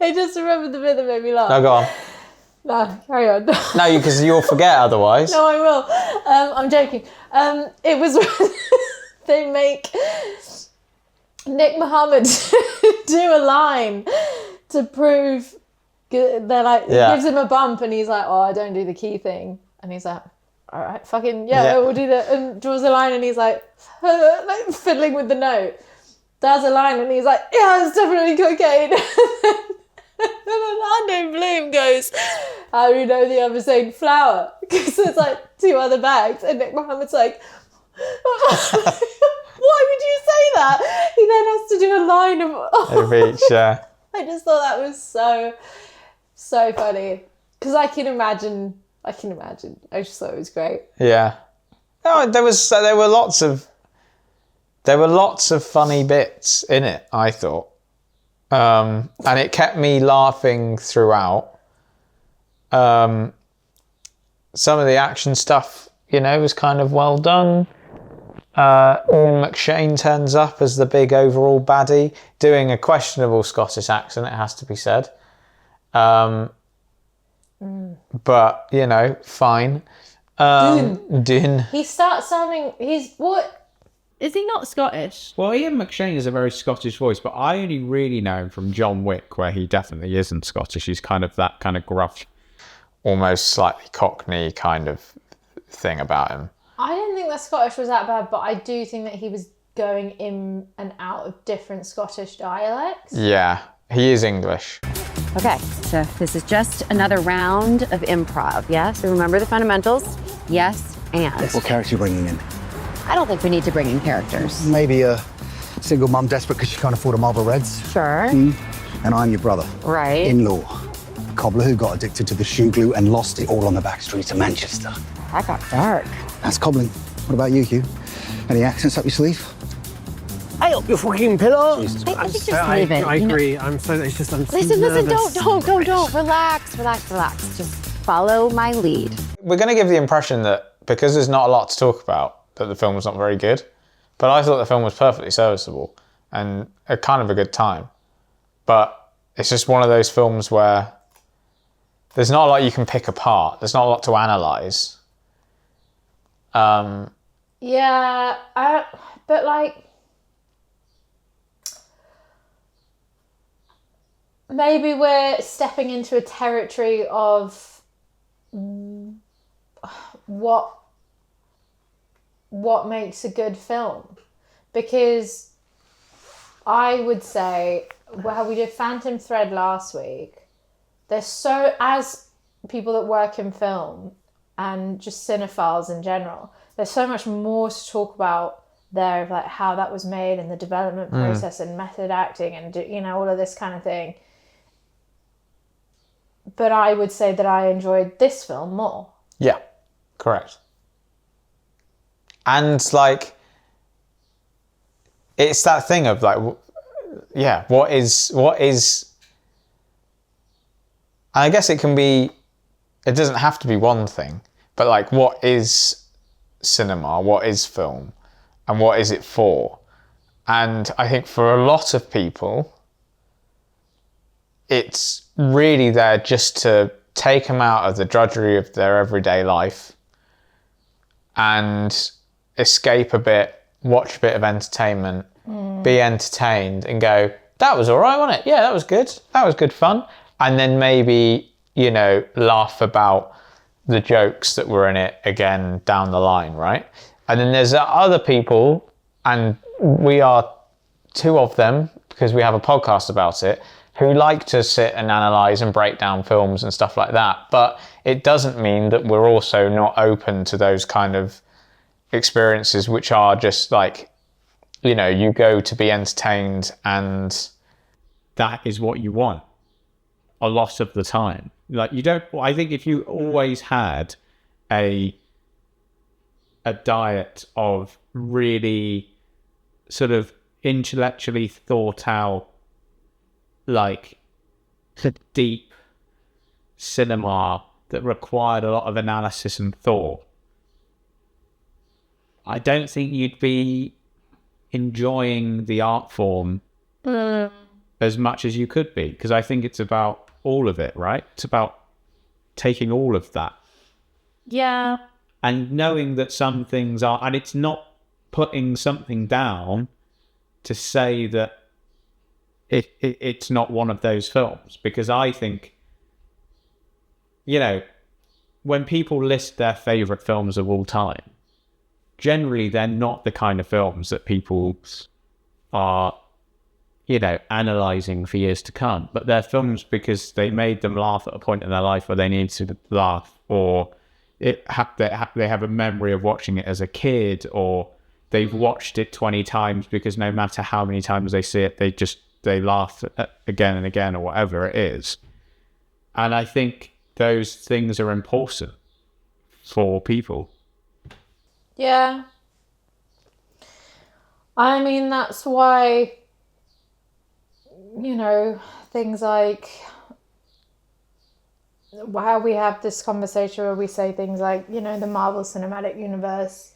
I just remembered the bit that made me laugh. No, go on. No, carry on. No, because you'll forget otherwise. No, I will. I'm joking. It was they make Nick Mohammed do a line to prove they're like gives him a bump and he's like, oh, I don't do the key thing, and he's like, all right, fucking we'll do that, and draws a line and he's like fiddling with the note, does a line and he's like, yeah, it's definitely cocaine. And then Orlando Bloom goes, how do you know the other saying flour? Because there's like 2 other bags. And Nick Mohammed's like, why would you say that? He then has to do a line of each, yeah. I just thought that was so funny. Because I can imagine. I just thought it was great. Yeah. No, there were lots of funny bits in it, I thought. And it kept me laughing throughout. Some of the action stuff, was kind of well done. Ian McShane turns up as the big overall baddie, doing a questionable Scottish accent, it has to be said. But, fine. Dune. He starts sounding, what? Is he not Scottish? Well, Ian McShane is a very Scottish voice, but I only really know him from John Wick, where he definitely isn't Scottish. He's kind of that kind of gruff, almost slightly Cockney kind of thing about him. I didn't think that Scottish was that bad, but I do think that he was going in and out of different Scottish dialects. Yeah, he is English. Okay, so this is just another round of improv, yeah? So remember the fundamentals? Yes, and. What character are you bringing in? I don't think we need to bring in characters. Maybe a single mum desperate because she can't afford a Marlboro Reds. Sure. And I'm your brother. Right. In-law. A cobbler who got addicted to the shoe glue and lost it all on the back streets of Manchester. That got dark. That's cobbling. What about you, Hugh? Any accents up your sleeve? Hey up, you fucking pillow! I think just leave it. I agree. I'm so it's just I'm Listen, nervous. don't. Relax. Just follow my lead. We're going to give the impression that because there's not a lot to talk about, that the film was not very good. But I thought the film was perfectly serviceable and a kind of a good time. But it's just one of those films where there's not a lot you can pick apart. There's not a lot to analyse. But like, maybe we're stepping into a territory of what makes a good film, because I would say, well, we did Phantom Thread last week. There's so, as people that work in film and just cinephiles in general, there's so much more to talk about there of like how that was made and the development process and method acting and all of this kind of thing. But I would say that I enjoyed this film more. Yeah, correct. And like, it's that thing of like, what is, and I guess it doesn't have to be one thing, but like, what is cinema? What is film? And what is it for? And I think for a lot of people, it's really there just to take them out of the drudgery of their everyday life and escape a bit, watch a bit of entertainment, be entertained and go, that was all right, wasn't it? Yeah, that was good. That was good fun. And then maybe, you know, laugh about the jokes that were in it again down the line, right? And then there's other people, and we are two of them because we have a podcast about it, who like to sit and analyse and break down films and stuff like that. But it doesn't mean that we're also not open to those kind of experiences which are just like, you know, you go to be entertained and that is what you want a lot of the time. Like, you don't, I think if you always had a diet of really sort of intellectually thought out, like deep cinema that required a lot of analysis and thought, I don't think you'd be enjoying the art form as much as you could be, because I think it's about all of it, right? It's about taking all of that. Yeah. And knowing that some things are, and it's not putting something down to say that it's not one of those films, because I think, you know, when people list their favourite films of all time, generally they're not the kind of films that people are, you know, analysing for years to come, but they're films because they made them laugh at a point in their life where they needed to laugh, or they have a memory of watching it as a kid, or they've watched it 20 times because no matter how many times they see it, they laugh again and again, or whatever it is. And I think those things are important for people. Yeah. I mean, that's why, you know, things like how we have this conversation where we say things like, you know, the Marvel Cinematic Universe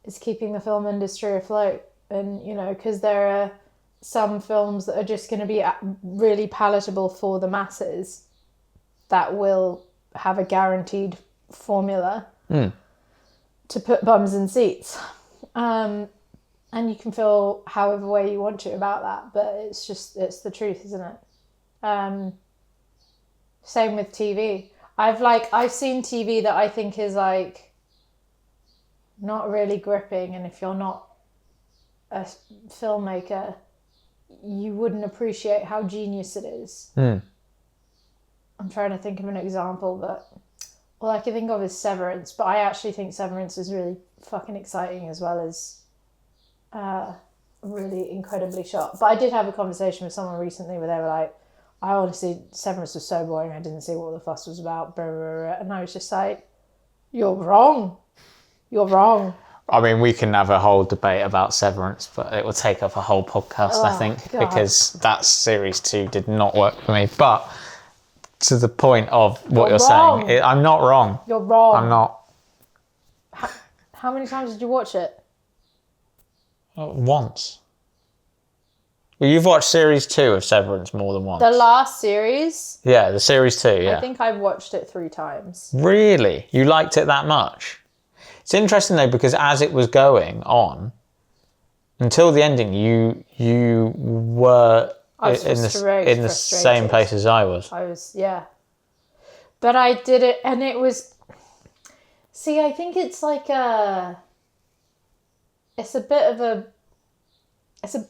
is keeping the film industry afloat. And, you know, because there are some films that are just going to be really palatable for the masses that will have a guaranteed formula to put bums in seats. And you can feel however way you want to about that, but it's the truth, isn't it? Same with TV. I've seen TV that I think is like not really gripping, and if you're not a filmmaker, you wouldn't appreciate how genius it is. I'm trying to think of an example, but all I can think of is Severance, but I actually think Severance is really fucking exciting as well as really incredibly shot. But I did have a conversation with someone recently where they were like, I honestly, Severance was so boring, I didn't see what the fuss was about, blah, blah, blah. And I was just like, you're wrong. You're wrong. I mean, we can have a whole debate about Severance, but it will take up a whole podcast, I think, God. because that series 2 did not work for me. But to the point of what you're saying, I'm not wrong. You're wrong. I'm not. How many times did you watch it? Once. Well, you've watched series 2 of Severance more than once. The last series? Yeah, the series 2, yeah. I think I've watched it 3 times. Really? You liked it that much? It's interesting though, because as it was going on, until the ending, you were in the same place as I was. Yeah. But I did it, and it was... See, I think it's like a... It's a bit of a...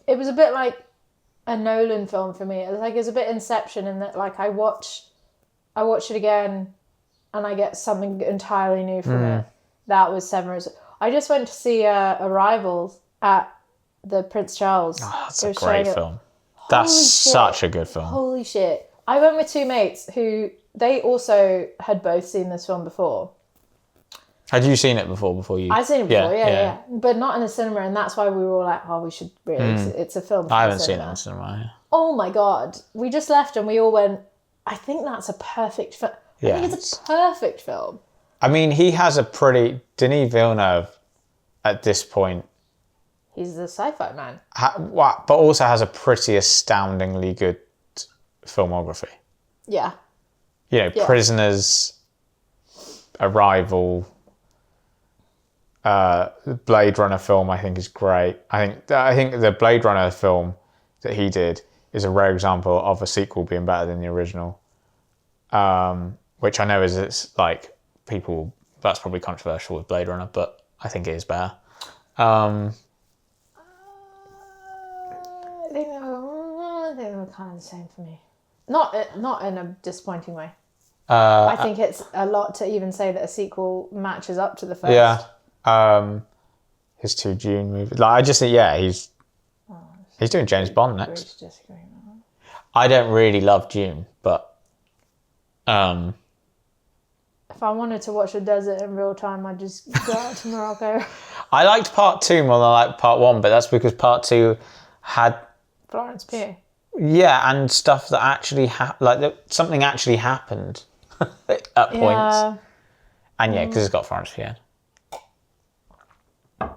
It was a bit like a Nolan film for me. It was a bit Inception in that, like, I watch it again, and I get something entirely new from it. That was Severance. I just went to see Arrival at the Prince Charles. Oh, that's a great film. That's such a good film. Holy shit. I went with 2 mates who, they also had both seen this film before. Had you seen it before you... I've seen it before, yeah. But not in the cinema, and that's why we were all like, oh, we should really... It's a film. I haven't seen it in the cinema. Oh my God. We just left and we all went, I think that's a perfect film. Yeah. I think it's a perfect film. I mean, he has a pretty... Denis Villeneuve, at this point... He's the sci-fi man. But also has a pretty astoundingly good filmography. Yeah. You know, Prisoners, Arrival, Blade Runner film, I think, is great. I think the Blade Runner film that he did is a rare example of a sequel being better than the original. Which I know it's like people, that's probably controversial with Blade Runner, but I think it is better. I think they were kind of the same for me. Not in a disappointing way. I think it's a lot to even say that a sequel matches up to the first. Yeah. His 2 June movies. Like, I just think, he's doing James Bond next. I don't really love Dune, but if I wanted to watch a desert in real time, I'd just go out to Morocco. I liked part 2 more than I liked part 1, but that's because part 2 had Florence Pugh. Yeah, and stuff that actually something actually happened at points. And because it's got Florence Pugh.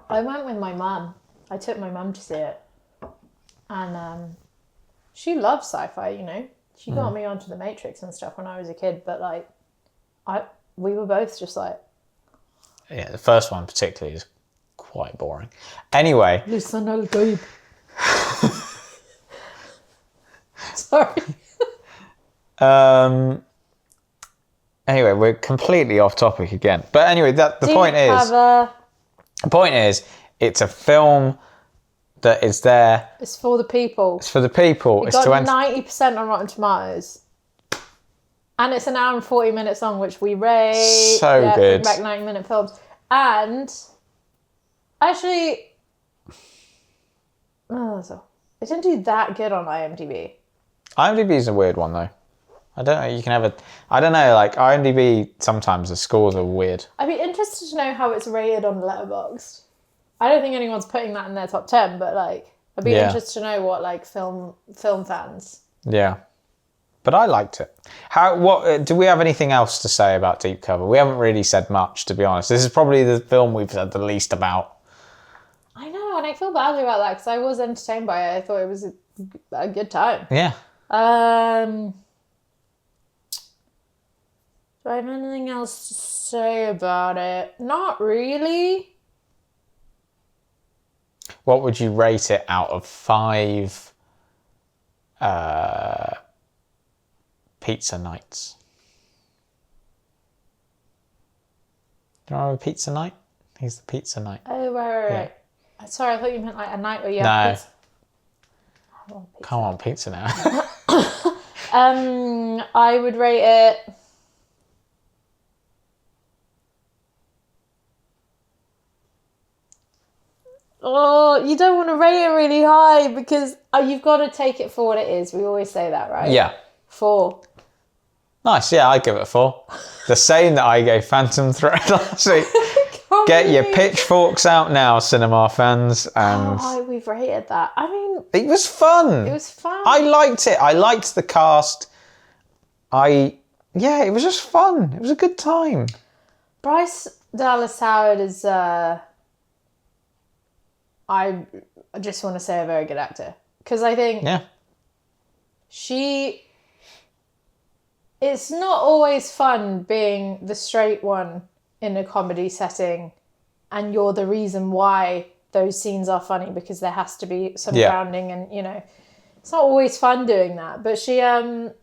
I went with my mum. I took my mum to see it, and she loves sci-fi. You know, she got me onto The Matrix and stuff when I was a kid. But like, we were both just like, yeah, the first one particularly is quite boring. Anyway, listen, I'll go. Sorry. Anyway, we're completely off topic again. But anyway, the point is, it's a film that is there. It's for the people. It's for the people. It got 90% on Rotten Tomatoes. And it's an hour and 40 minutes long, which we rate. So good. Back 90-minute films. And actually, it didn't do that good on IMDb. IMDb is a weird one, though. I don't know. You can have a. I don't know. Like IMDb, sometimes the scores are weird. I'd be interested to know how it's rated on Letterboxd. I don't think anyone's putting that in their top 10, but like, I'd be interested to know what like film fans. Yeah, but I liked it. What do we have anything else to say about Deep Cover? We haven't really said much, to be honest. This is probably the film we've said the least about. I know, and I feel badly about that because I was entertained by it. I thought it was a good time. Yeah. Do I have anything else to say about it? Not really. What would you rate it out of 5 pizza nights? Do you remember Pizza Night? He's the Pizza Night. Oh, right. Sorry, I thought you meant like a night where you have pizza. Come on, pizza now. I would rate it... Oh, you don't want to rate it really high because you've got to take it for what it is. We always say that, right? Yeah. 4. Nice, yeah, I'd give it a 4. The same that I gave Phantom Thread last week. Get your pitchforks out now, cinema fans. And we've rated that. I mean... It was fun. It was fun. I liked it. I liked the cast. It was just fun. It was a good time. Bryce Dallas Howard is... I just want to say a very good actor. Because I think it's not always fun being the straight one in a comedy setting and you're the reason why those scenes are funny because there has to be some grounding and, you know, it's not always fun doing that. But she doesn't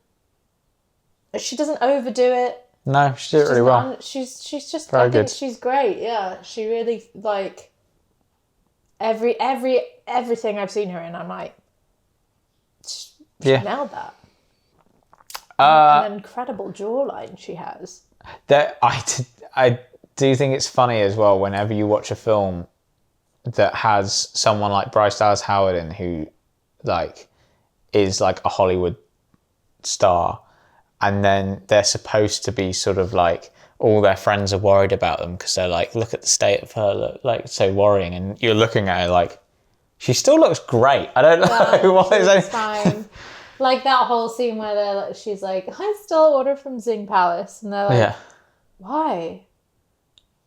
overdo it. No, she did it really well. She's just, very I think good. She's great, yeah. She really, like... Everything I've seen her in, I'm like, she nailed that. An incredible jawline she has. I do think it's funny as well whenever you watch a film that has someone like Bryce Dallas Howard in who like is like a Hollywood star, and then they're supposed to be sort of like all their friends are worried about them because they're like, look at the state of her, look, like so worrying, and you're looking at her like, she still looks great. I don't know what is it. Fine. Like that whole scene where they're like, she's like, I still order from Zing Palace, and they're like, why?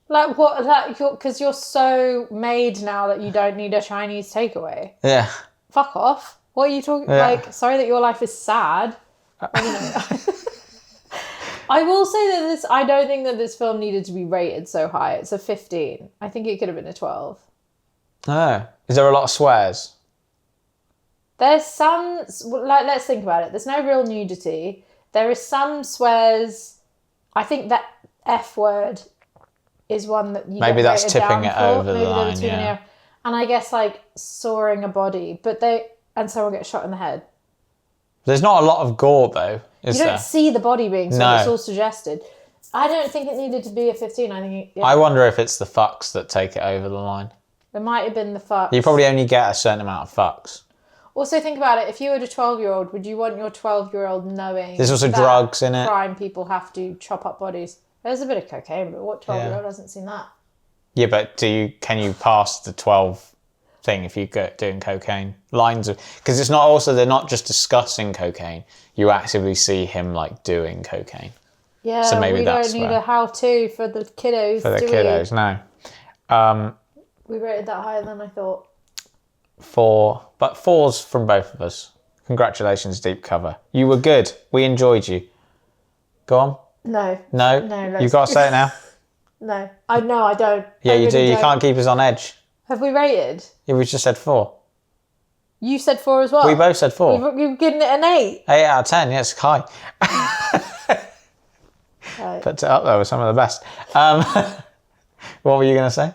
Like what? Like because you're so made now that you don't need a Chinese takeaway. Yeah. Fuck off. What are you talking? Like, sorry that your life is sad. I will say that I don't think that this film needed to be rated so high. It's a 15. I think it could have been a 12. Oh. Is there a lot of swears? There's some, like, let's think about it. There's no real nudity. There is some swears. I think that F word is one that you maybe get that's rated tipping down it for. over the Maybe there were line, too many. yeah. And I guess like sawing a body, and someone gets shot in the head. There's not a lot of gore though, is You there? don't see the body being sawed. No. It's all suggested. I don't think it needed to be a 15. I think I wonder if it's the fucks that take it over the line. It might have been the fucks. You probably only get a certain amount of fucks. Also, think about it. If you were a 12-year-old, would you want your 12-year-old knowing There's also that drugs in it. crime people have to chop up bodies? There's a bit of cocaine, but what 12-year-old hasn't seen that? Yeah, but can you pass the 12 thing if you go doing cocaine? Because it's not also, they're not just discussing cocaine. You actively see him like doing cocaine. Yeah, so maybe we that's don't need a how-to for the kiddos, for the do kiddos, no. We rated that higher than I thought. 4, but 4's from both of us. Congratulations, Deep Cover. You were good. We enjoyed you. Go on. No. No? You got to say it now. No. I don't. Yeah, I you really do. You don't. can't keep us on edge. Have we rated? Yeah, we just said 4. You said 4 as well. We both said 4. You've given it an 8. 8 out of 10. Yeah, it's high. Right. Put it up there with some of the best. What were you going to say?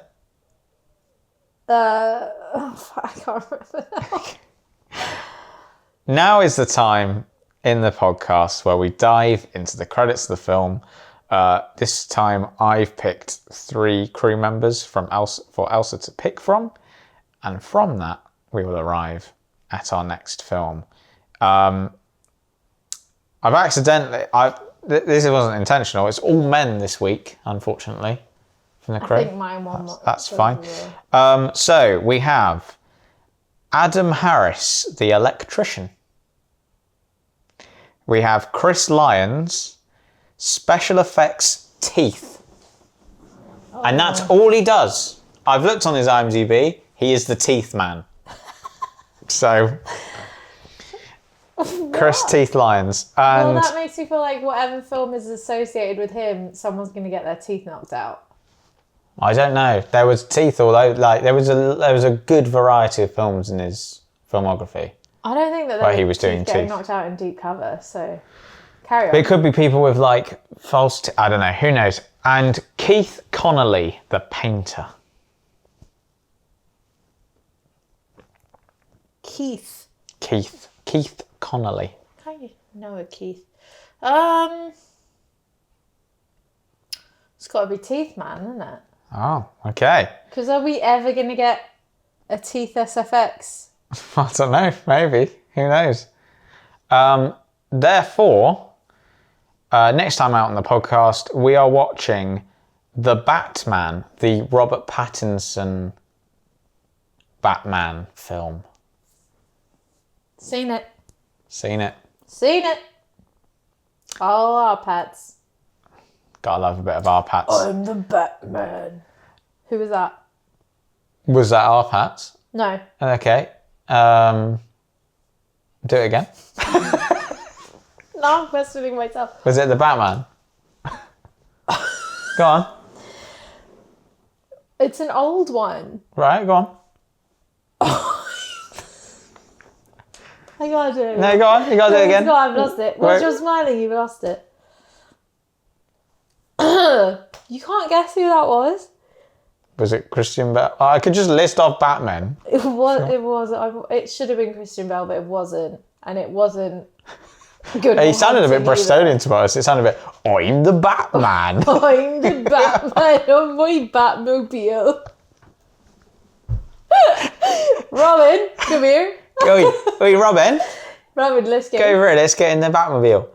I can't remember now. Now is the time in the podcast where we dive into the credits of the film. This time I've picked 3 crew members for Elsa to pick from, and from that we will arrive at our next film. I've accidentally, this wasn't intentional, it's all men this week, unfortunately, from the crew. I think mine won. That's fine. So we have Adam Harris, the electrician. We have Chris Lyons, special effects teeth. And that's all he does. I've looked on his IMDb. He is the teeth man. So, Chris Teeth Lyons. And Well, that makes me feel like whatever film is associated with him, someone's going to get their teeth knocked out. I don't know. There was teeth, although like there was a good variety of films in his filmography. I don't think that Where he was doing getting teeth. knocked out in Deep Cover, so carry on. But it could be people with like false teeth. I don't know. Who knows? And Keith Connolly, the painter. Keith Connolly. How do you know a Keith? It's got to be Teeth Man, isn't it? Oh, okay. Because are we ever going to get a Teeth SFX? I don't know. Maybe. Who knows? Therefore, next time out on the podcast, we are watching The Batman, the Robert Pattinson Batman film. Seen it. Seen it. All our pets. Gotta love a bit of our pats. I'm the Batman. Who was that? Was that our pats? No. Okay. Do it again. No, I'm questioning myself. Was it the Batman? Go on. It's an old one. Right, go on. I gotta do it. No, go on. You gotta do it again. No, I've lost it. Once you're smiling, you've lost it. You can't guess who that was? Was it Christian Bale? I could just list off Batman. It was. It should have been Christian Bale, but it wasn't. And it wasn't good. He sounded a bit hunting Bristolian to us. It sounded a bit, I'm the Batman. I'm the Batman on my Batmobile. Robin, come here. Oi, Robin. Robin, let's Go over it. Let's get in the Batmobile.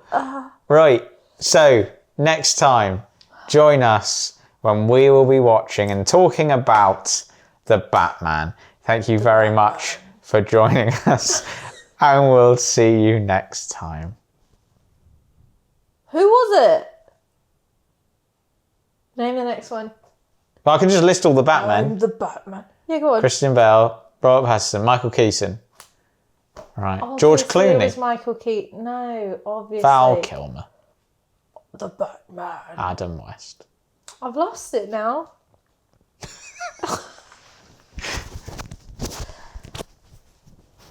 Right. So, next time, join us when we will be watching and talking about the Batman. Thank you very much for joining us, and we'll see you next time. Who was it? Name the next one. Well, I can just list all the Batmen. I'm the Batman. Yeah, go on. Christian Bale, Robert Pattinson, Michael Keaton. Right. George Obviously Clooney. It was Michael Keaton. No, obviously. Val Kilmer. The Batman. Adam West. I've lost it now.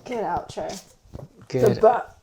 Good outro. Good. The Bat.